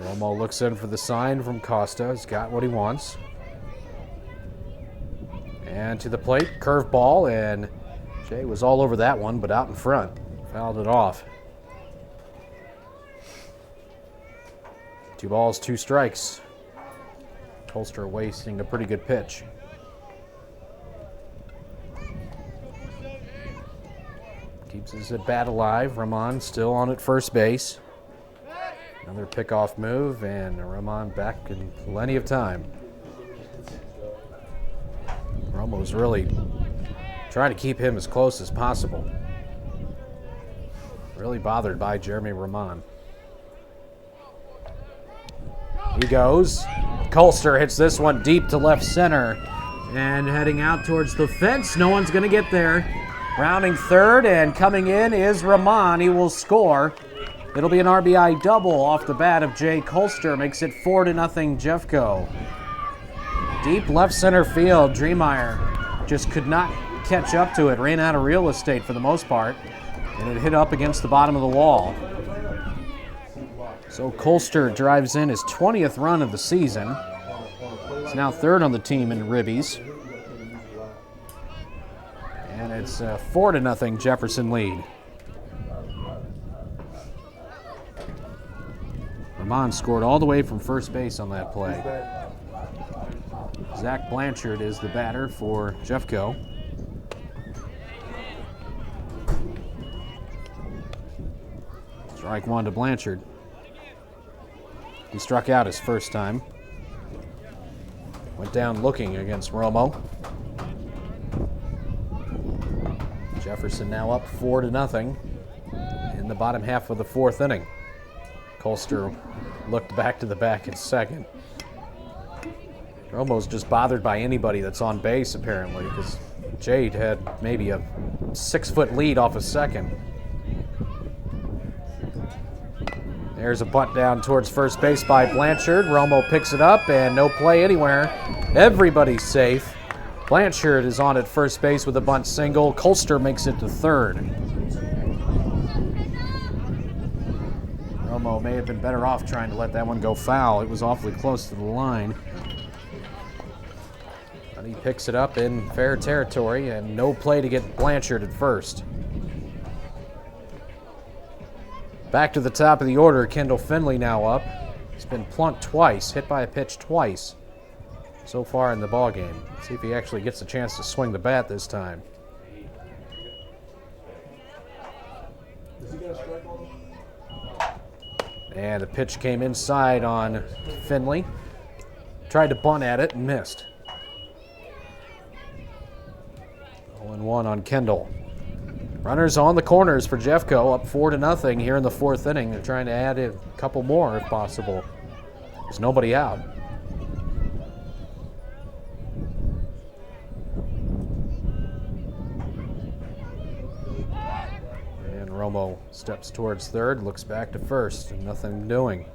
Romo looks in for the sign from Costa. He's got what he wants. And to the plate, curveball, and Jay was all over that one, but out in front. Fouled it off. 2 balls, 2 strikes. Colster wasting a pretty good pitch. Keeps his at bat alive. Ramon still on at first base. Another pickoff move, and Ramon back in plenty of time. Romo's really trying to keep him as close as possible. Really bothered by Jeremy Ramon. He goes. Colster hits this one deep to left center. And heading out towards the fence. No one's going to get there. Rounding third, and coming in is Ramon. He will score. It'll be an RBI double off the bat of Jay Colster. Makes it 4-0 Jeffco. Deep left center field. Dreemeyer just could not catch up to it. Ran out of real estate for the most part. And it hit up against the bottom of the wall. So Colster drives in his 20th run of the season. He's now 3rd on the team in ribbies. And it's a 4-0 Jefferson lead. Ramon scored all the way from first base on that play. Zach Blanchard is the batter for Jeffco. Strike 1 to Blanchard. He struck out his first time. Went down looking against Romo. Jefferson now up 4-0 in the bottom half of the 4th inning. Colster looked back to the back at second. Romo's just bothered by anybody that's on base, apparently, because Jade had maybe a 6-foot lead off a second. There's a bunt down towards first base by Blanchard. Romo picks it up, and no play anywhere. Everybody's safe. Blanchard is on at first base with a bunt single. Colster makes it to third. Romo may have been better off trying to let that one go foul. It was awfully close to the line. But he picks it up in fair territory, and no play to get Blanchard at first. Back to the top of the order, Kendall Finley now up. He's been plunked twice, hit by a pitch twice so far in the ballgame. See if he actually gets a chance to swing the bat this time. And the pitch came inside on Finley. Tried to bunt at it and missed. 0-1 on Kendall. Runners on the corners for Jeffco, up 4-0 here in the 4th inning. They're trying to add a couple more if possible. There's nobody out. And Romo steps towards third, looks back to first, and nothing doing.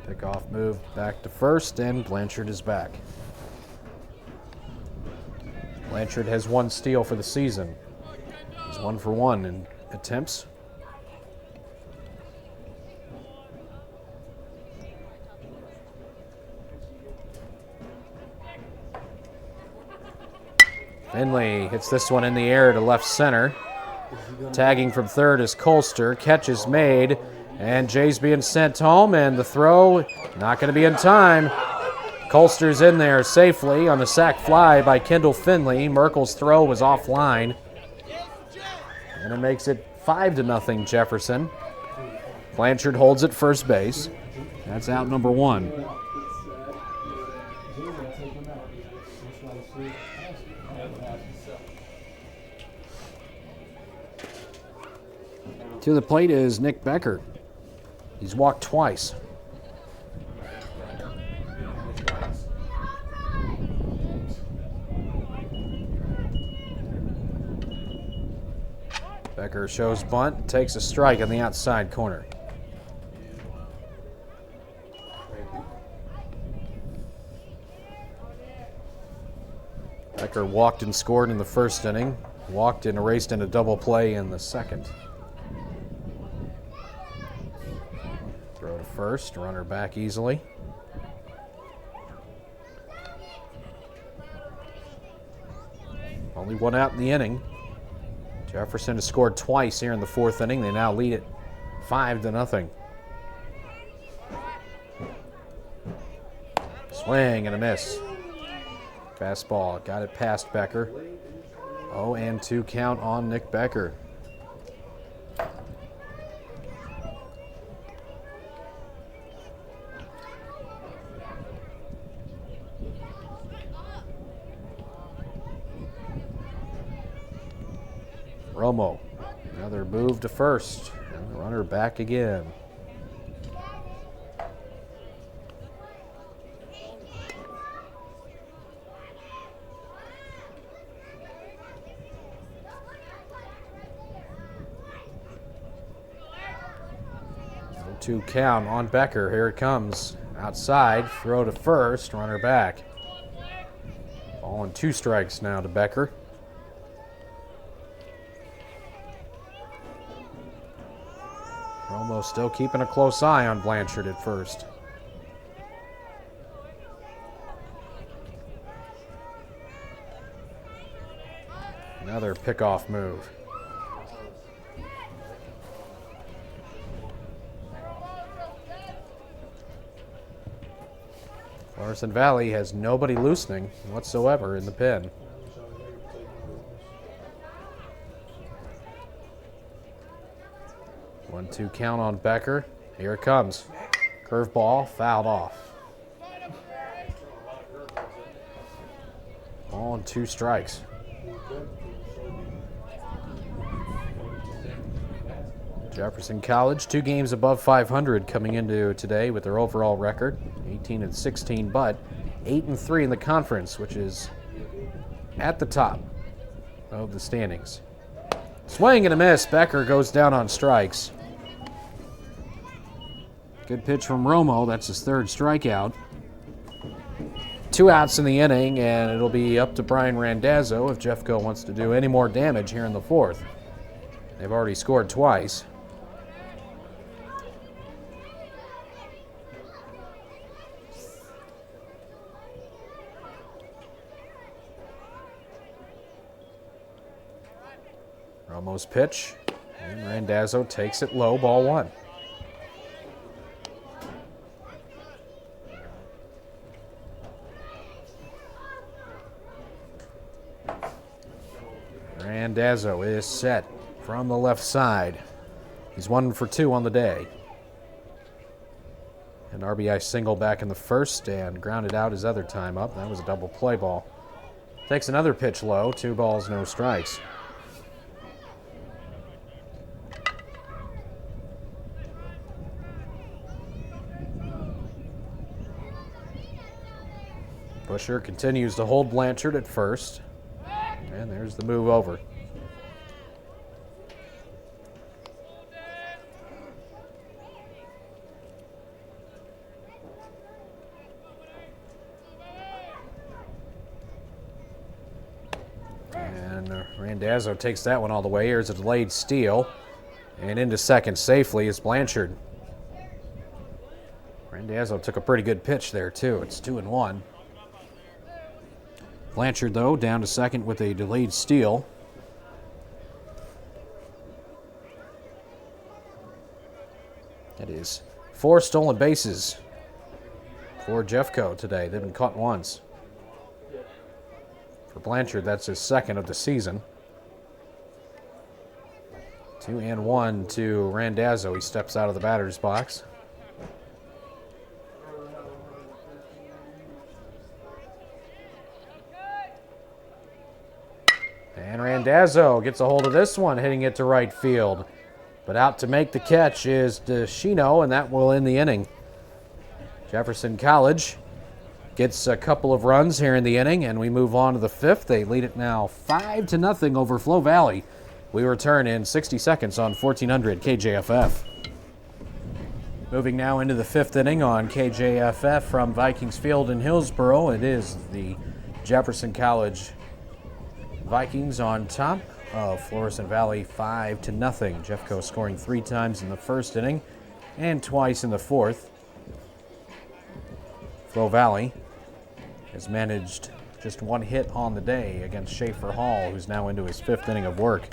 Pickoff move back to first, and Blanchard is back. Blanchard has 1 steal for the season. He's 1 for 1 in attempts. Finley hits this one in the air to left center. Tagging from third is Colster. Catch is made, and Jay's being sent home, and the throw not going to be in time. Colster's in there safely on the sack fly by Kendall Finley. Merkel's throw was offline, and it makes it 5-0 Jefferson. Blanchard holds at first base. That's out number 1. To the plate is Nick Becker. He's walked twice. Becker shows bunt, takes a strike on the outside corner. Becker walked and scored in the first inning, walked and erased in a double play in the second. Throw to first, runner back easily. Only 1 out in the inning. Jefferson has scored twice here in the 4th inning. They now lead it 5-0. Swing and a miss. Fastball, got it past Becker. 0-2 count on Nick Becker. Romo, another move to first, and the runner back again. No 2 count on Becker. Here it comes. Outside, throw to first, runner back. Ball and 2 strikes now to Becker. Romo still keeping a close eye on Blanchard at first. Another pickoff move. Florissant Valley has nobody loosening whatsoever in the pen. One-two count on Becker. Here it comes. Curveball, fouled off. Ball and 2 strikes. Jefferson College, 2 games above 500 coming into today with their overall record, 18-16, but 8-3 in the conference, which is at the top of the standings. Swing and a miss. Becker goes down on strikes. Good pitch from Romo. That's his 3rd strikeout. 2 outs in the inning, and it'll be up to Brian Randazzo if Jeffco wants to do any more damage here in the 4th. They've already scored twice. Romo's pitch, and Randazzo takes it low, ball 1. Randazzo is set from the left side. He's 1 for 2 on the day. An RBI single back in the first and grounded out his other time up. That was a double play ball. Takes another pitch low, 2 balls, no strikes. Busher continues to hold Blanchard at first. And there's the move over. Randazzo takes that one all the way. Here's a delayed steal. And into second safely is Blanchard. Randazzo took a pretty good pitch there, too. It's 2-1. Blanchard, though, down to second with a delayed steal. That is 4 stolen bases for Jeffco today. They've been caught once. For Blanchard, that's his second of the season. 2-1 to Randazzo. He steps out of the batter's box. And Randazzo gets a hold of this one, hitting it to right field. But out to make the catch is DeShino, and that will end the inning. Jefferson College gets a couple of runs here in the inning, and we move on to the 5th. They lead it now 5-0 over Flow Valley. We return in 60 seconds on 1400 KJFF. Moving now into the 5th inning on KJFF from Vikings Field in Hillsboro. It is the Jefferson College Vikings on top of Florissant Valley 5-0. Jeffco scoring 3 times in the 1st inning and twice in the 4th. Flow Valley has managed just 1 hit on the day against Schaefer Hall, who's now into his 5th inning of work.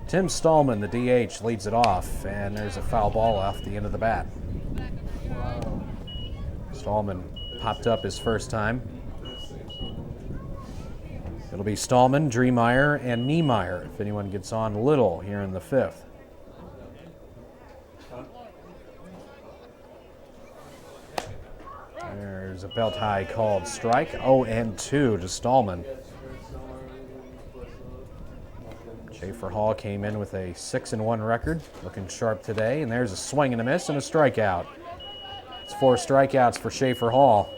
Tim Stallman, the DH, leads it off, and there's a foul ball off the end of the bat. Stallman popped up his first time. It'll be Stallman, Dreemeyer, and Niemeyer if anyone gets on little here in the 5th. There's a belt high called strike. 0-2 to Stallman. Schaefer Hall came in with a 6-1 record, looking sharp today, and there's a swing and a miss and a strikeout. It's 4 strikeouts for Schaefer Hall.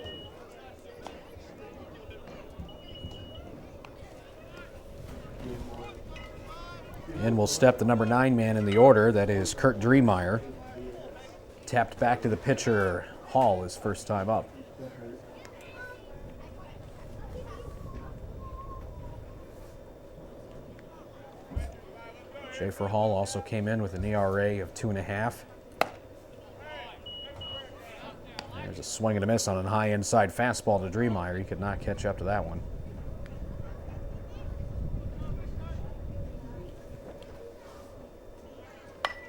And will step the number 9 man in the order. That is Kurt Dreemeyer. Tapped back to the pitcher, Hall, his first time up. Schaefer Hall also came in with an ERA of 2.5. There's a swing and a miss on a high inside fastball to Dreemeyer. He could not catch up to that one.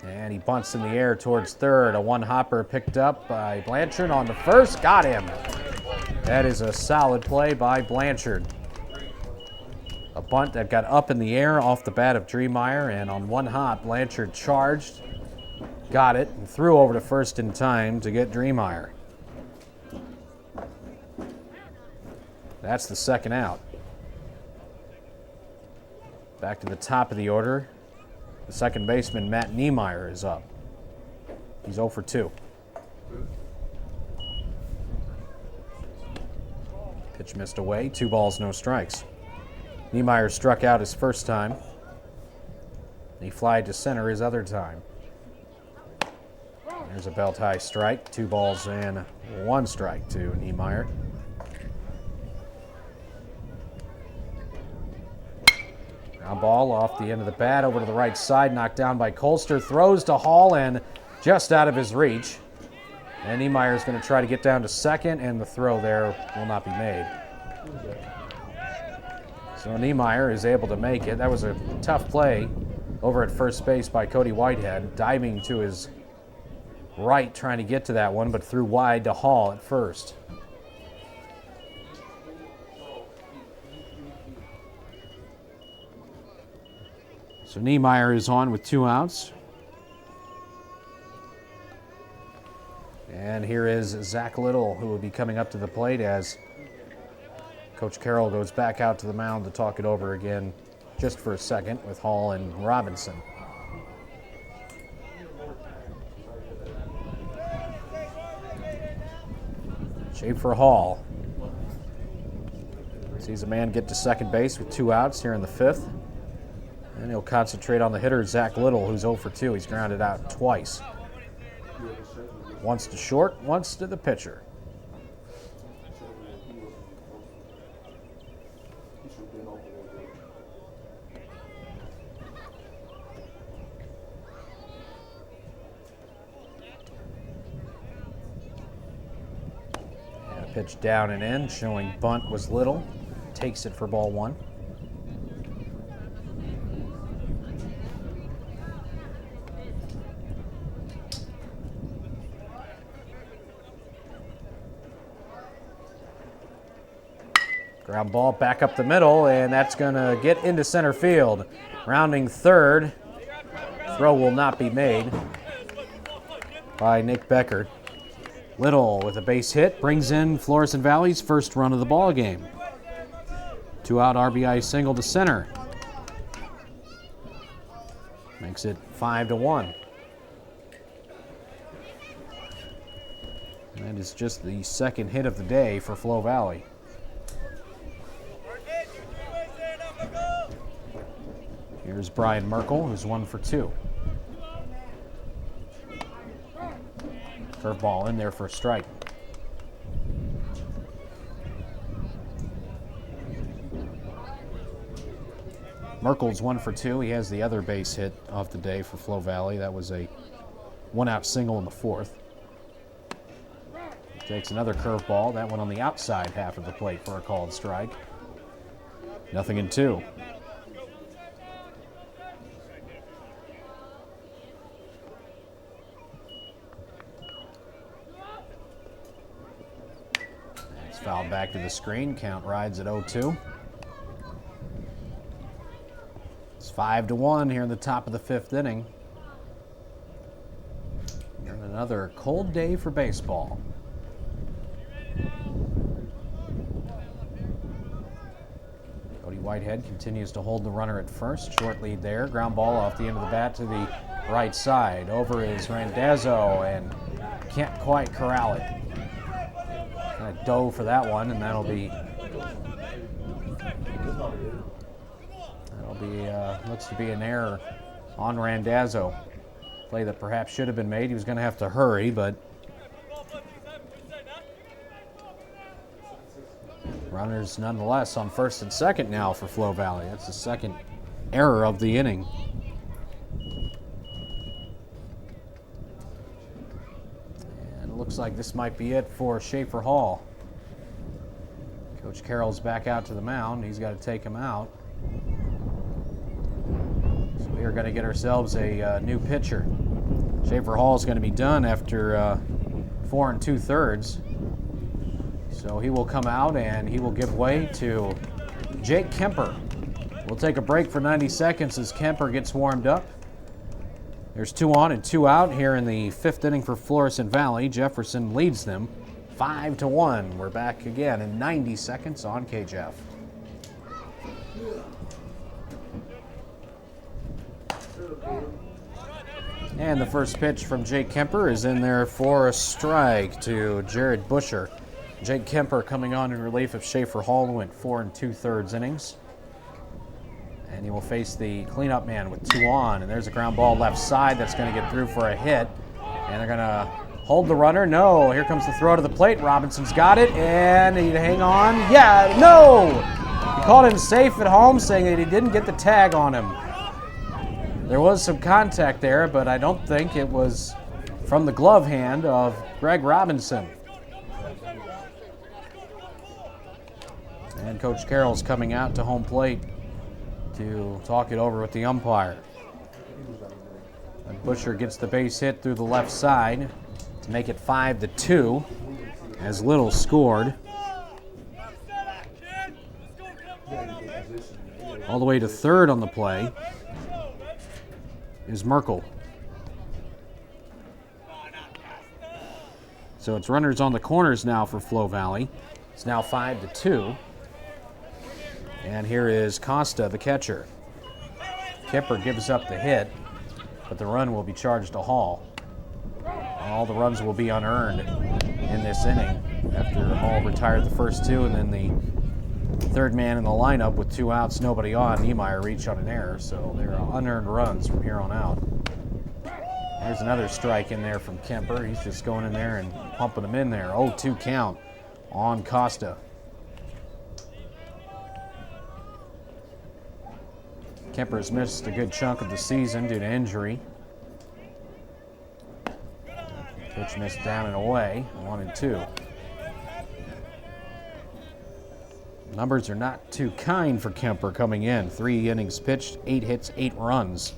And he bunts in the air towards third. A one-hopper picked up by Blanchard on the first. Got him. That is a solid play by Blanchard. A bunt that got up in the air off the bat of Dreemeyer, and on one hop, Blanchard charged, got it, and threw over to first in time to get Dreemeyer. That's the second out. Back to the top of the order. The second baseman, Matt Niemeyer, is up. He's 0 for 2. Pitch missed away. 2 balls, no strikes. Niemeyer struck out his first time. He flied to center his other time. There's a belt high strike. 2 balls and 1 strike to Niemeyer. Ground ball off the end of the bat over to the right side, knocked down by Colster, throws to Hall and just out of his reach. And Niemeyer's going to try to get down to second, and the throw there will not be made. So Niemeyer is able to make it. That was a tough play over at first base by Cody Whitehead, diving to his right, trying to get to that one, but threw wide to Hall at first. So Niemeyer is on with 2 outs. And here is Zach Little, who will be coming up to the plate as Coach Carroll goes back out to the mound to talk it over again just for a second with Hall and Robinson. Schaefer Hall sees a man get to second base with 2 outs here in the 5th. And he'll concentrate on the hitter, Zach Little, who's 0 for 2. He's grounded out twice. Once to short, once to the pitcher. Pitch down and in, showing bunt was Little. Takes it for ball 1. Ground ball back up the middle, and that's going to get into center field. Rounding third. Throw will not be made by Nick Becker. Little with a base hit brings in Florissant Valley's first run of the ball game. 2-out RBI single to center. Makes it 5-1. And that is just the second hit of the day for Flo Valley. Here's Brian Merkel, who's 1 for 2. Curveball in there for a strike. Merkel's 1 for 2. He has the other base hit of the day for Flo Valley. That was a 1-out single in the 4th. Takes another curveball. That one on the outside half of the plate for a called strike. 0-2. Fouled back to the screen. Count rides at 0-2. It's 5-1 here in the top of the 5th inning. And another cold day for baseball. Cody Whitehead continues to hold the runner at first. Short lead there. Ground ball off the end of the bat to the right side. Over is Randazzo and can't quite corral it. Kind of dove for that one, and that'll be looks to be an error on Randazzo. Play that perhaps should have been made. He was going to have to hurry, but runners nonetheless on first and second now for Flo Valley. That's the second error of the inning. Looks like this might be it for Schaefer Hall. Coach Carroll's back out to the mound. He's got to take him out. So we are going to get ourselves a new pitcher. Schaefer Hall is going to be done after 4 2/3. So he will come out and he will give way to Jake Kemper. We'll take a break for 90 seconds as Kemper gets warmed up. There's 2 on and 2 out here in the 5th inning for Florissant Valley. Jefferson leads them 5-1. We're back again in 90 seconds on KJEF. And the first pitch from Jake Kemper is in there for a strike to Jared Busher. Jake Kemper coming on in relief of Schaefer Hall, who went 4 2/3 innings. And he will face the cleanup man with 2 on. And there's a ground ball left side that's going to get through for a hit. And they're going to hold the runner. No, here comes the throw to the plate. Robinson's got it, and he'd hang on. Yeah, no! He called him safe at home, saying that he didn't get the tag on him. There was some contact there, but I don't think it was from the glove hand of Greg Robinson. And Coach Carroll's coming out to home plate to talk it over with the umpire. And Busher gets the base hit through the left side to make it 5-2 as Little scored. All the way to third on the play is Merkel. So it's runners on the corners now for Flo Valley. It's now 5-2. And here is Costa, the catcher. Kemper gives up the hit, but the run will be charged to Hall. All the runs will be unearned in this inning after Hall retired the first 2, and then the third man in the lineup with 2 outs, nobody on. Niemeyer reached on an error, so there are unearned runs from here on out. There's another strike in there from Kemper. He's just going in there and pumping them in there. 0-2 count on Costa. Kemper has missed a good chunk of the season due to injury. Pitch missed down and away, 1-2. Numbers are not too kind for Kemper coming in. 3 innings pitched, 8 hits, 8 runs,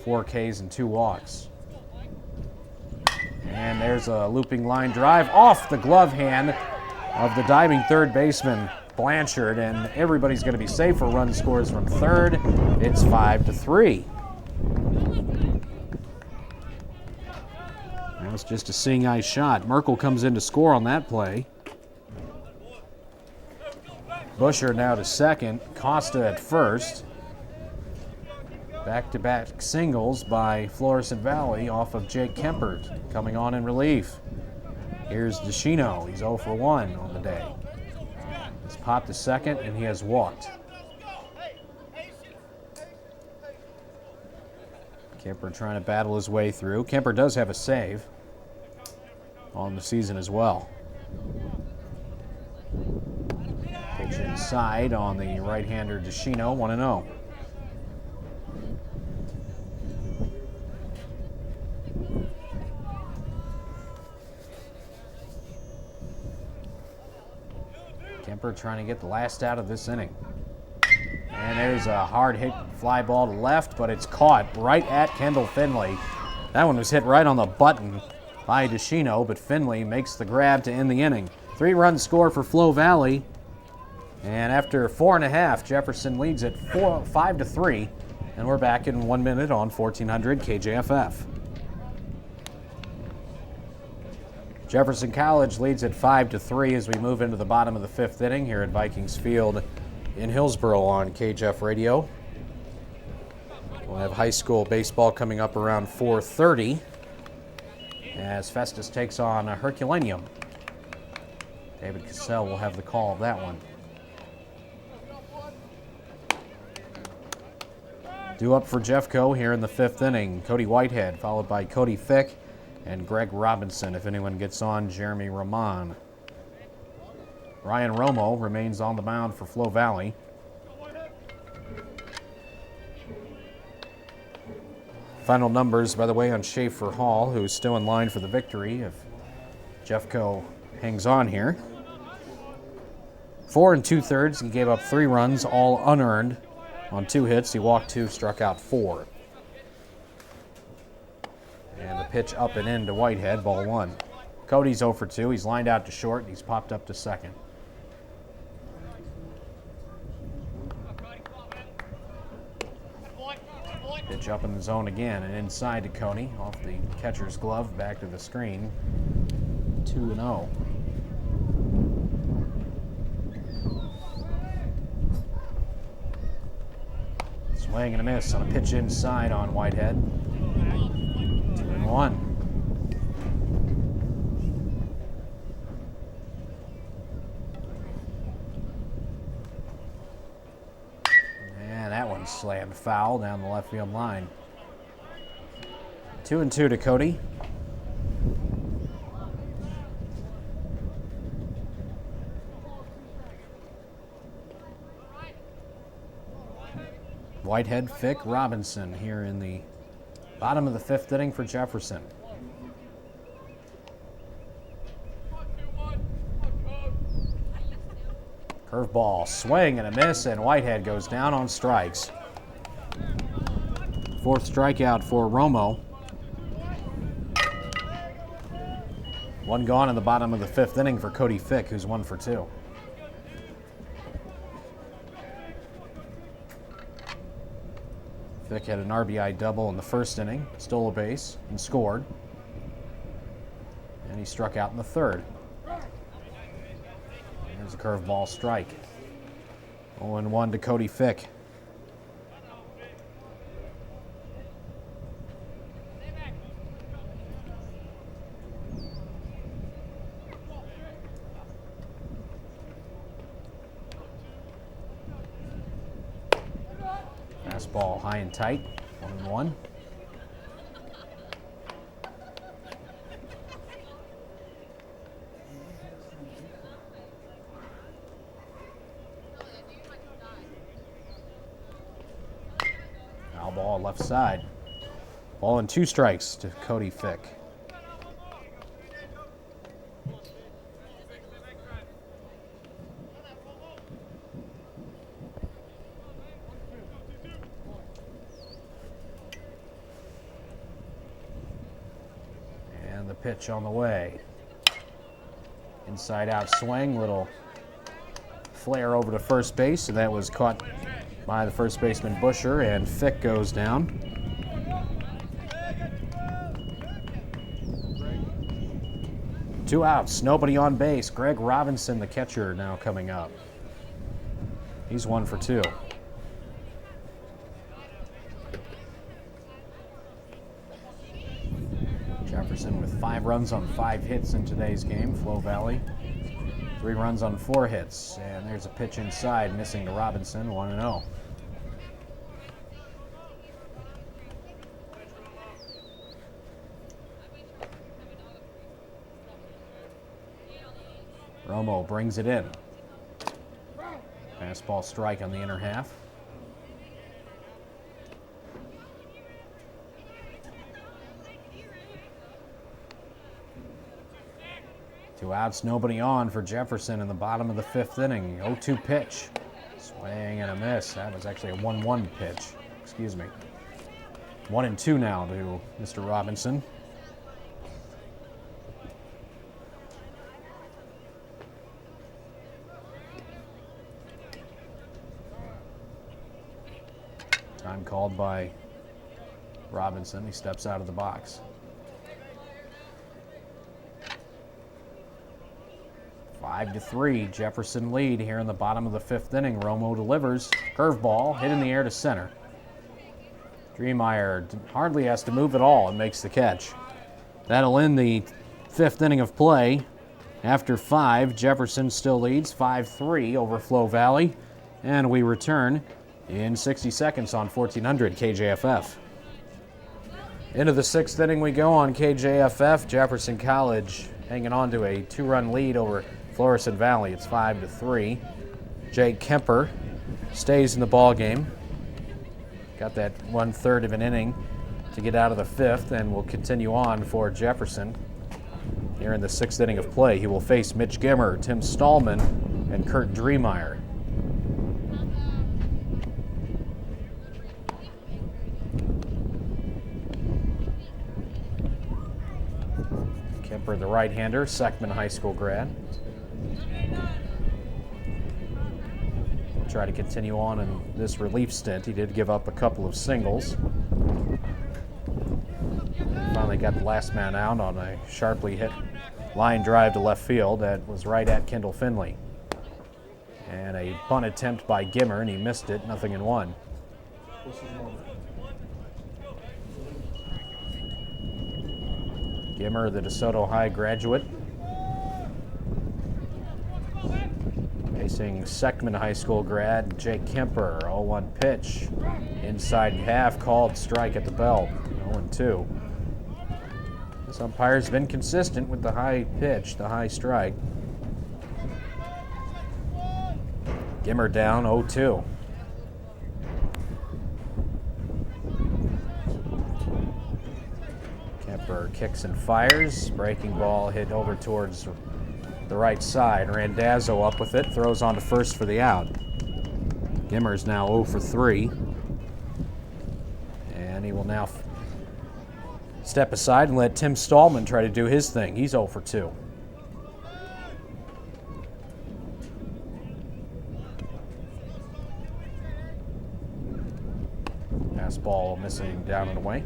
4 Ks and 2 walks. And there's a looping line drive off the glove hand of the diving third baseman Blanchard, and everybody's going to be safe for run scores from third. It's 5-3. That was just a seeing eye shot. Merkel comes in to score on that play. Busher now to second. Costa at first. Back-to-back singles by Florissant Valley off of Jake Kemper coming on in relief. Here's DeShino. He's 0 for 1 on the day. He's popped to second, and he has walked. Kemper trying to battle his way through. Kemper does have a save on the season as well. Pitch inside on the right-hander DeShino, 1-0. Kemper trying to get the last out of this inning. And there's a hard hit fly ball to left, but it's caught right at Kendall Finley. That one was hit right on the button by DeShino, but Finley makes the grab to end the inning. 3-run score for Flo Valley. And after 4.5, Jefferson leads at 5-3. And we're back in 1 minute on 1400 KJFF. Jefferson College leads at 5-3 as we move into the bottom of the 5th inning here at Vikings Field in Hillsboro on KJF Radio. We'll have high school baseball coming up around 4:30 as Festus takes on Herculaneum. David Cassell will have the call of that one. Due up for Jeffco here in the 5th inning, Cody Whitehead, followed by Cody Fick and Greg Robinson. If anyone gets on, Jeremy Rahman. Ryan Romo remains on the mound for Flo Valley. Final numbers, by the way, on Schaefer Hall, who is still in line for the victory if Jeffco hangs on here. 4 2/3. He gave up 3 runs, all unearned. On 2 hits, he walked 2, struck out 4. And the pitch up and in to Whitehead, ball 1. Cody's 0 for 2. He's lined out to short, and he's popped up to second. Pitch up in the zone again, and inside to Coney, off the catcher's glove, back to the screen. 2-0. Swing and a miss on a pitch inside on Whitehead. 2-1. And that one slammed foul down the left field line. 2-2 to Cody. Whitehead, Fick, Robinson here in the bottom of the 5th inning for Jefferson. Curveball, swing and a miss, and Whitehead goes down on strikes. 4th strikeout for Romo. 1 gone in the bottom of the 5th inning for Cody Fick, who's 1 for 2. Fick had an RBI double in the 1st inning, stole a base, and scored. And he struck out in the 3rd. There's a curveball strike. 0-1 to Cody Fick. Fastball high and tight, 1-1. Foul ball left side. Ball and 2 strikes to Cody Fick. pitch on the way. Inside out swing, little flare over to first base, and that was caught by the first baseman Busher, and Fick goes down. Two outs, nobody on base. Greg Robinson, the catcher, now coming up. He's 1 for 2. Jefferson with 5 runs on 5 hits in today's game. Flo Valley, 3 runs on 4 hits. And there's a pitch inside, missing to Robinson, 1-0. Romo brings it in. Fastball strike on the inner half. Two outs, nobody on for Jefferson in the bottom of the 5th inning. 0-2 pitch. Swing and a miss. That was actually a 1-1 pitch. Excuse me. 1-2 now to Mr. Robinson. Time called by Robinson. He steps out of the box. 5-3, Jefferson lead here in the bottom of the 5th inning. Romo delivers. Curveball hit in the air to center. Dreemeyer hardly has to move at all and makes the catch. That'll end the 5th inning of play. After 5, Jefferson still leads 5-3 over Flo Valley. And we return in 60 seconds on 1400 KJFF. Into the 6th inning we go on KJFF. Jefferson College hanging on to a 2-run lead over Florissant Valley. It's 5-3. Jake Kemper stays in the ball game. Got that 1/3 of an inning to get out of the 5th, and will continue on for Jefferson. Here in the 6th inning of play, he will face Mitch Gimmer, Tim Stallman, and Kurt Dreemeyer. Kemper, the right-hander, Seckman High School grad. We'll try to continue on in this relief stint. He did give up a couple of singles. Finally got the last man out on a sharply hit line drive to left field that was right at Kendall Finley. And a bunt attempt by Gimmer, and he missed it, 0-1. Gimmer, the DeSoto High graduate, facing Seckman High School grad Jake Kemper. 0-1 pitch, inside half, called strike at the belt. 0-2. This umpire's been consistent with the high pitch, the high strike. Gimmer down, 0-2. Kemper kicks and fires. Breaking ball hit over towards the right side. Randazzo up with it, throws on to first for the out. Gimmer's now 0 for 3. And he will now step aside and let Tim Stallman try to do his thing. He's 0 for 2. Fastball missing down and away.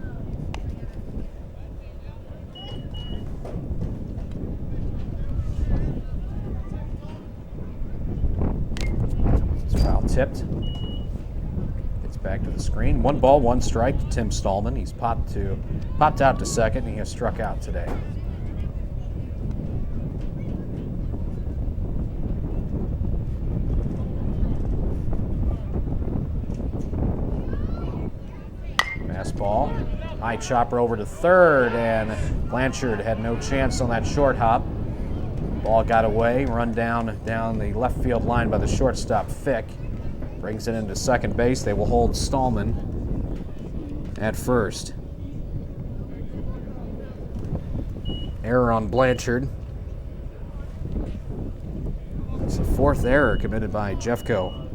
It's foul tipped. It's back to the screen. 1 ball, 1 strike to Tim Stallman. He's popped out to second, and he has struck out today. Fastball, high chopper over to third, and Blanchard had no chance on that short hop. Ball got away, run down the left field line by the shortstop, Fick. Brings it into second base. They will hold Stallman at first. Error on Blanchard. It's the 4th error committed by Jeffco.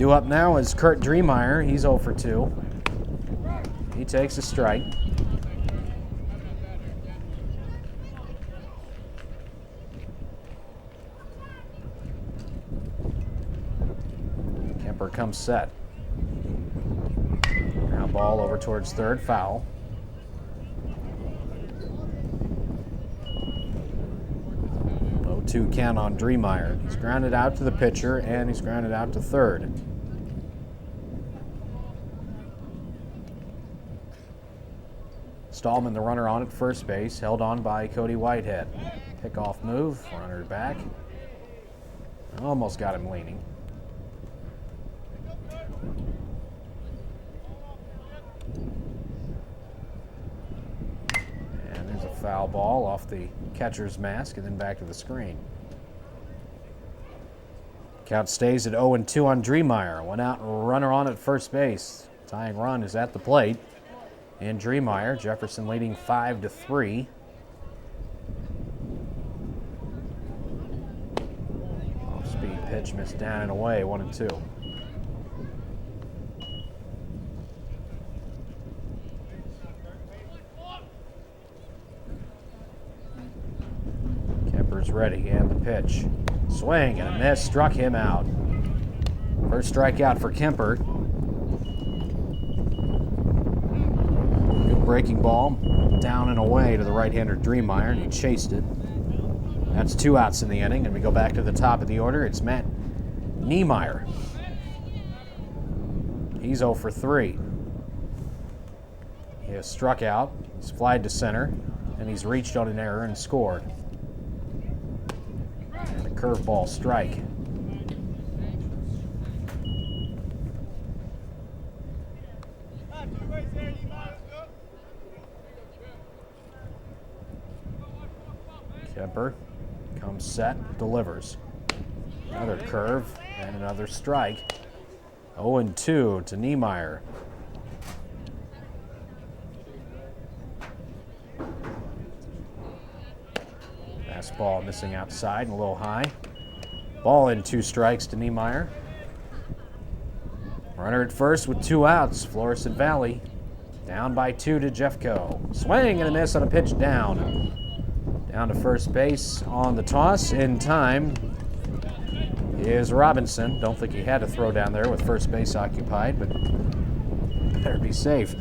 Due up now is Kurt Driemeyer. He's 0 for 2. He takes a strike. Kemper comes set. Now ball over towards third, foul. No 2 count on Driemeyer. He's grounded out to the pitcher, and he's grounded out to third. Stallman, the runner on at first base, held on by Cody Whitehead. Pickoff move, runner back. Almost got him leaning. And there's a foul ball off the catcher's mask and then back to the screen. Count stays at 0-2 on Driemeyer. One out, runner on at first base. Tying run is at the plate. And Driemeyer, Jefferson leading 5-3. Off-speed pitch missed down and away, 1-2. Kemper's ready, and the pitch. Swing and a miss, struck him out. First strikeout for Kemper. Breaking ball down and away to the right-hander Driemeyer, and he chased it. That's 2 outs in the inning, and we go back to the top of the order. It's Matt Niemeyer. He's 0 for 3. He has struck out, he's flied to center, and he's reached on an error and scored. And a curveball strike. Kemper comes set, delivers. Another curve and another strike. 0-2 to Niemeyer. Fastball missing outside and a little high. Ball in 2 strikes to Niemeyer. Runner at first with 2 outs. Florissant Valley down by 2 to Jeffco. Swing and a miss on a pitch down. Down to first base on the toss. In time is Robinson. Don't think he had to throw down there with first base occupied, but better be safe.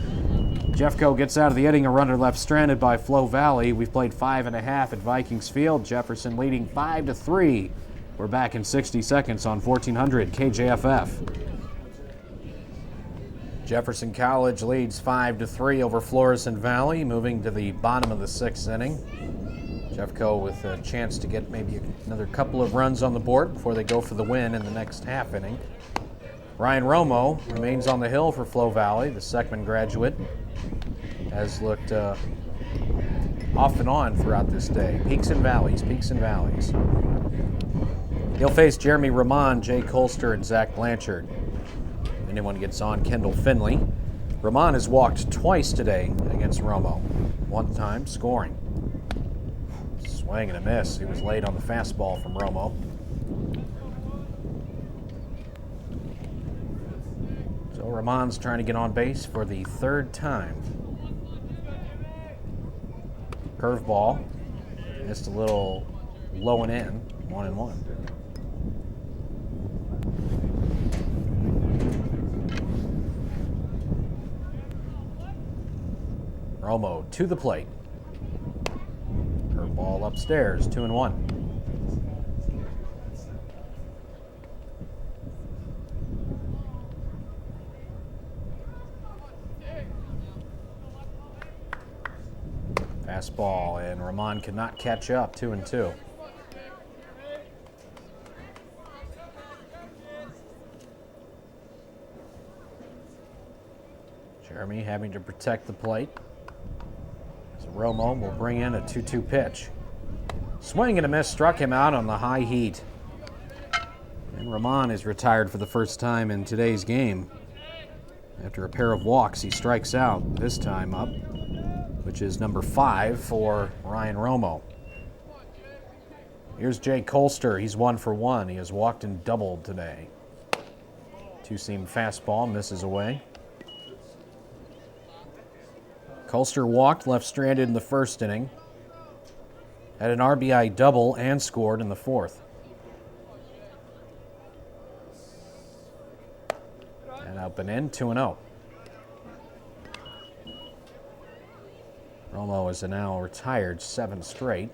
Jeffco gets out of the inning, a runner left stranded by Flo Valley. We've played 5.5 at Vikings Field. Jefferson leading 5-3. We're back in 60 seconds on 1400 KJFF. Jefferson College leads 5-3 over Florissant Valley, moving to the bottom of the 6th inning. Jeffco with a chance to get maybe another couple of runs on the board before they go for the win in the next half inning. Ryan Romo remains on the hill for Flo Valley. The Seckman graduate has looked off and on throughout this day. Peaks and valleys, peaks and valleys. He'll face Jeremy Ramon, Jay Colster, and Zach Blanchard. If anyone gets on, Kendall Finley. Ramon has walked twice today against Romo. One time scoring. Swing and a miss. He was late on the fastball from Romo. So Ramon's trying to get on base for the 3rd time. Curveball. Missed a little low and in. 1-1. Romo to the plate. Ball upstairs, 2-1. Fastball, and Ramon cannot catch up, 2-2. Jeremy having to protect the plate. Romo will bring in a 2-2 pitch. Swing and a miss, struck him out on the high heat. And Ramon is retired for the first time in today's game. After a pair of walks, he strikes out, this time up, which is number 5 for Ryan Romo. Here's Jay Colster. He's 1 for 1. He has walked and doubled today. Two-seam fastball misses away. Colster walked, left stranded in the first inning. Had an RBI double and scored in the fourth. And up and in, 2-0. Romo is now retired 7 straight.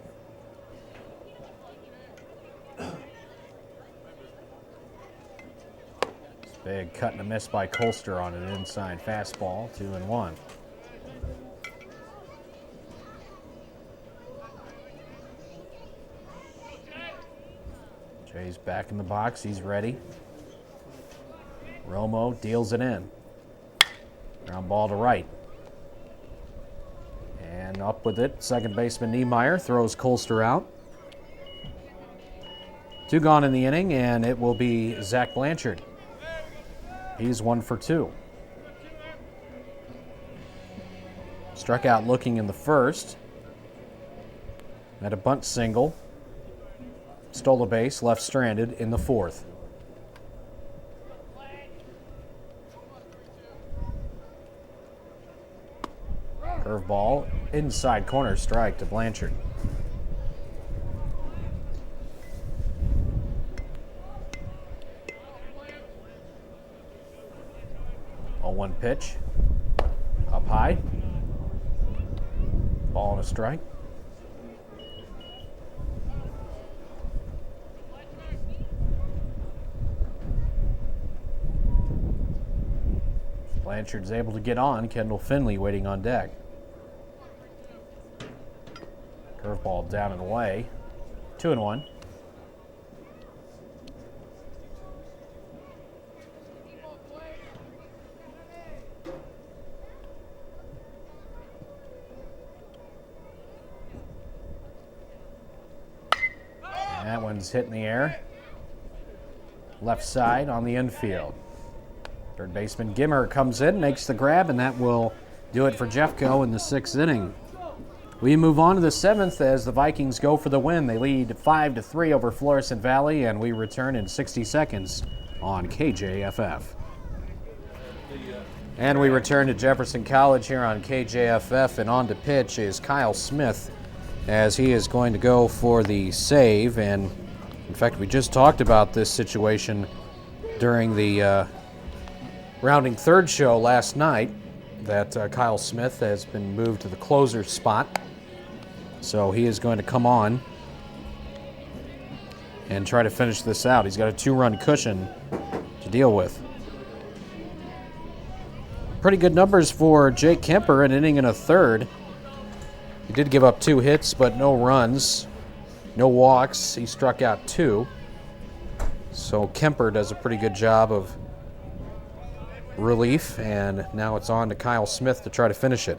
Big cut and a miss by Colster on an inside fastball, 2-1. Jay's back in the box, he's ready. Romo deals it in. Ground ball to right. And up with it, second baseman Niemeyer throws Colster out. 2 gone in the inning, and it will be Zach Blanchard. He's 1 for 2. Struck out looking in the first. Had a bunt single. Stole a base, left stranded in the fourth. Curveball, inside corner strike to Blanchard. A 1 pitch. Up high. Ball and a strike. Blanchard's able to get on. Kendall Finley waiting on deck. Curveball down and away. 2-1. That one's hit in the air. Left side on the infield. Third baseman Gimmer comes in, makes the grab, and that will do it for Jeffco in the 6th inning. We move on to the 7th as the Vikings go for the win. They lead 5-3 over Florissant Valley, and we return in 60 seconds on KJFF. And we return to Jefferson College here on KJFF, and on to pitch is Kyle Smith as he is going to go for the save. And in fact, we just talked about this situation during the rounding third show last night, that Kyle Smith has been moved to the closer spot. So he is going to come on and try to finish this out. He's got a 2-run cushion to deal with. Pretty good numbers for Jake Kemper, an inning and a third. He did give up 2 hits, but no runs, no walks. He struck out 2. So Kemper does a pretty good job of relief, and now it's on to Kyle Smith to try to finish it.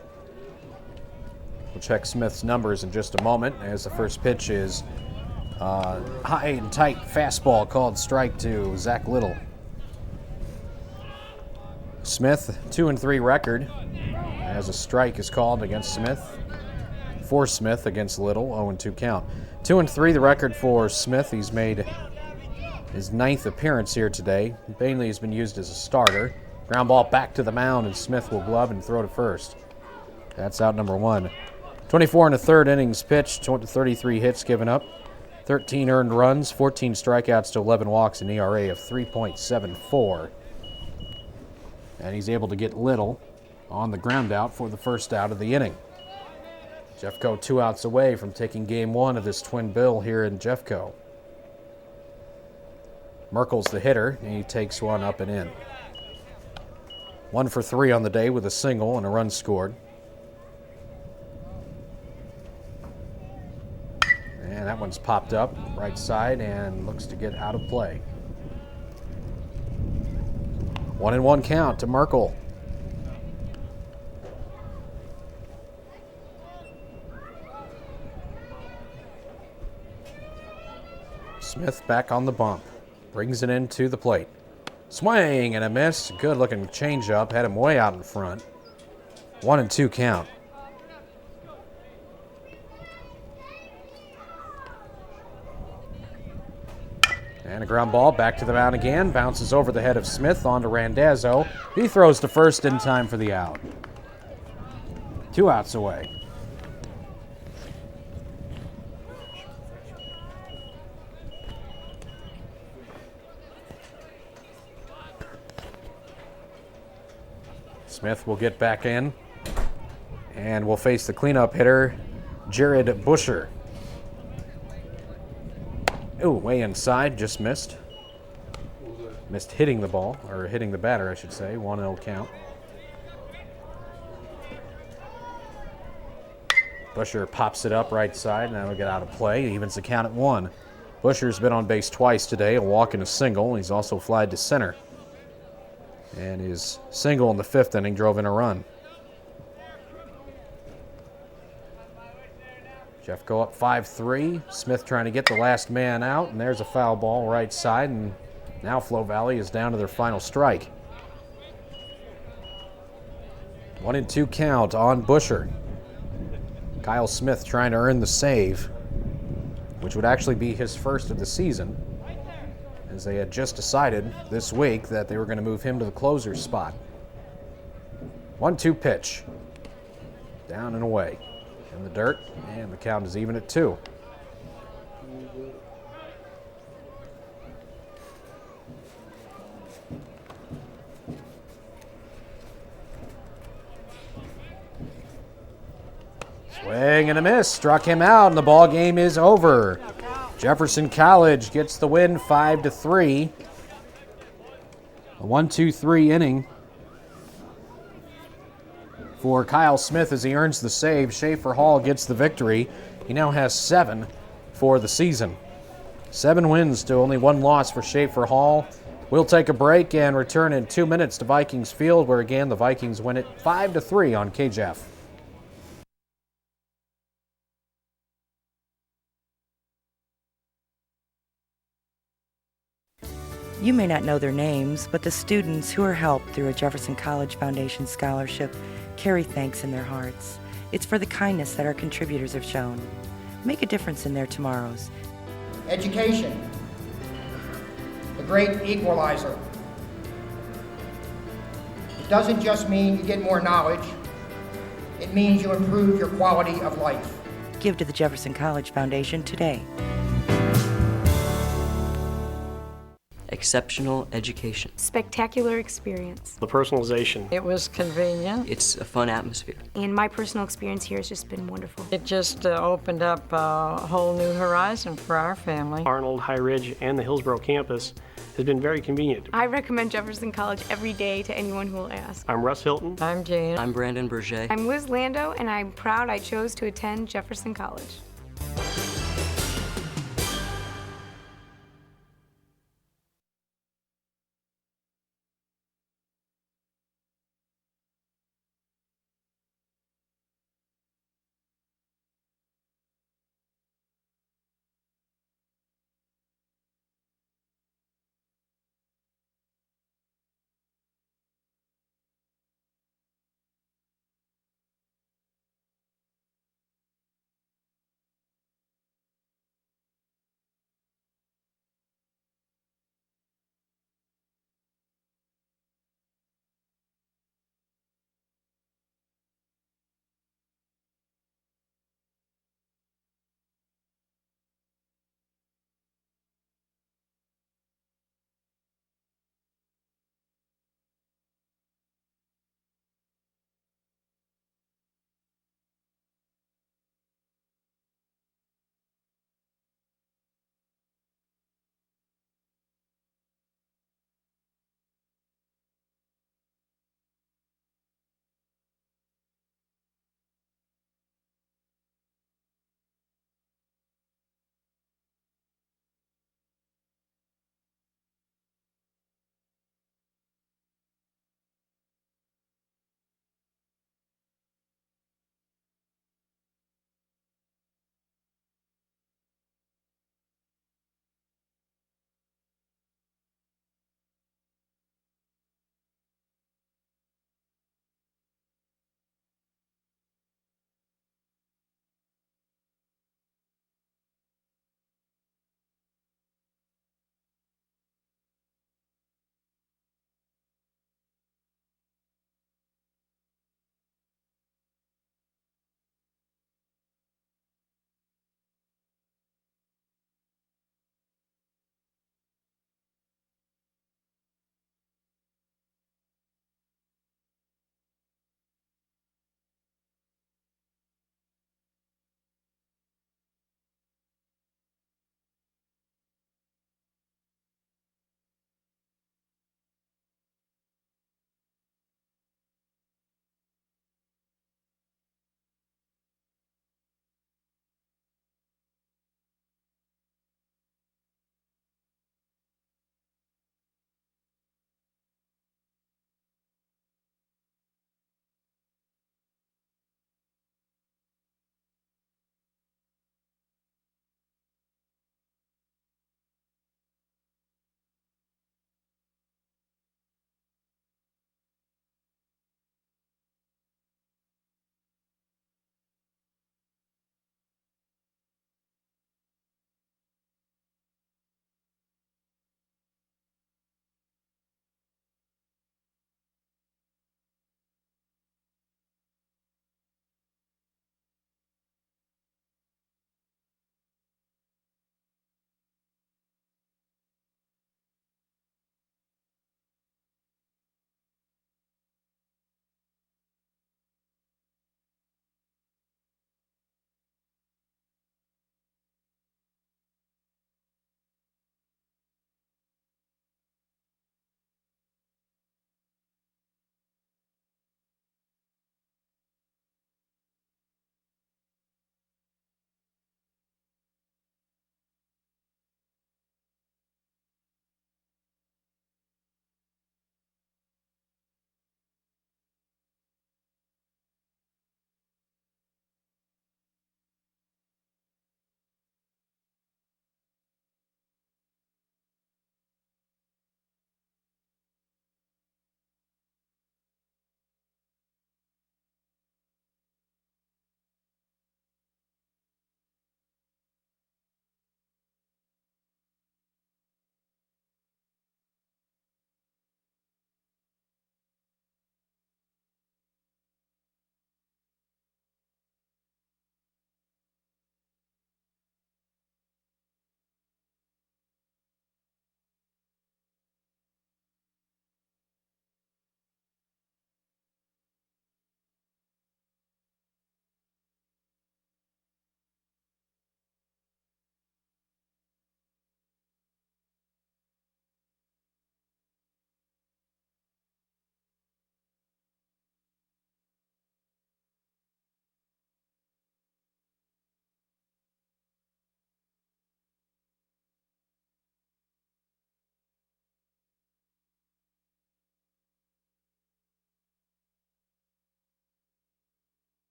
We'll check Smith's numbers in just a moment as the first pitch is high and tight fastball called strike to Zach Little. Smith, 2-3 record as a strike is called against Smith. For Smith against Little, 0-2 count. 2-3 the record for Smith. He's made his 9th appearance here today. Mainly has been used as a starter. Ground ball back to the mound, and Smith will glove and throw to first. That's out number 1. 24 and a third innings pitched, 33 hits given up, 13 earned runs, 14 strikeouts to 11 walks, an ERA of 3.74. And he's able to get Little on the ground out for the first out of the inning. Jeffco 2 outs away from taking game 1 of this twin bill here in Jeffco. Merkel's the hitter, and he takes one up and in. 1 for 3 on the day with a single and a run scored. And that one's popped up right side and looks to get out of play. 1-1 count to Merkel. Smith back on the bump. Brings it into the plate. Swing and a miss. Good looking changeup. Had him way out in front. 1-2 count. And a ground ball back to the mound again. Bounces over the head of Smith onto Randazzo. He throws to first in time for the out. 2 outs away. Smith will get back in and will face the cleanup hitter, Jared Busher. Ooh, way inside, just missed. Missed hitting the ball, or hitting the batter, I should say. 1-0 count. Busher pops it up right side, now we get out of play. Evens the count at 1. Busher's been on base twice today, a walk and a single. He's also flied to center. And his single in the 5th inning drove in a run. Jeffco up 5-3. Smith trying to get the last man out, and there's a foul ball right side, and now Flo Valley is down to their final strike. 1-2 count on Busher. Kyle Smith trying to earn the save, which would actually be his first of the season, as they had just decided this week that they were going to move him to the closer spot. 1-2 pitch. Down and away. In the dirt, and the count is even at 2. Swing and a miss. Struck him out, and the ball game is over. Jefferson College gets the win 5-3. A 1-2-3 inning for Kyle Smith as he earns the save. Schaefer Hall gets the victory. He now has 7 for the season. 7 wins to only 1 loss for Schaefer Hall. We'll take a break and return in 2 minutes to Vikings Field, where again the Vikings win it 5-3 on KJF. You may not know their names, but the students who are helped through a Jefferson College Foundation scholarship carry thanks in their hearts. It's for the kindness that our contributors have shown. Make a difference in their tomorrows. Education, the great equalizer. It doesn't just mean you get more knowledge, it means you improve your quality of life. Give to the Jefferson College Foundation today. Exceptional education. Spectacular experience. The personalization. It was convenient. It's a fun atmosphere. And my personal experience here has just been wonderful. It just opened up a whole new horizon for our family. Arnold, High Ridge, and the Hillsborough campus has been very convenient. I recommend Jefferson College every day to anyone who will ask. I'm Russ Hilton. I'm Jane. I'm Brandon Berger. I'm Liz Lando, and I'm proud I chose to attend Jefferson College.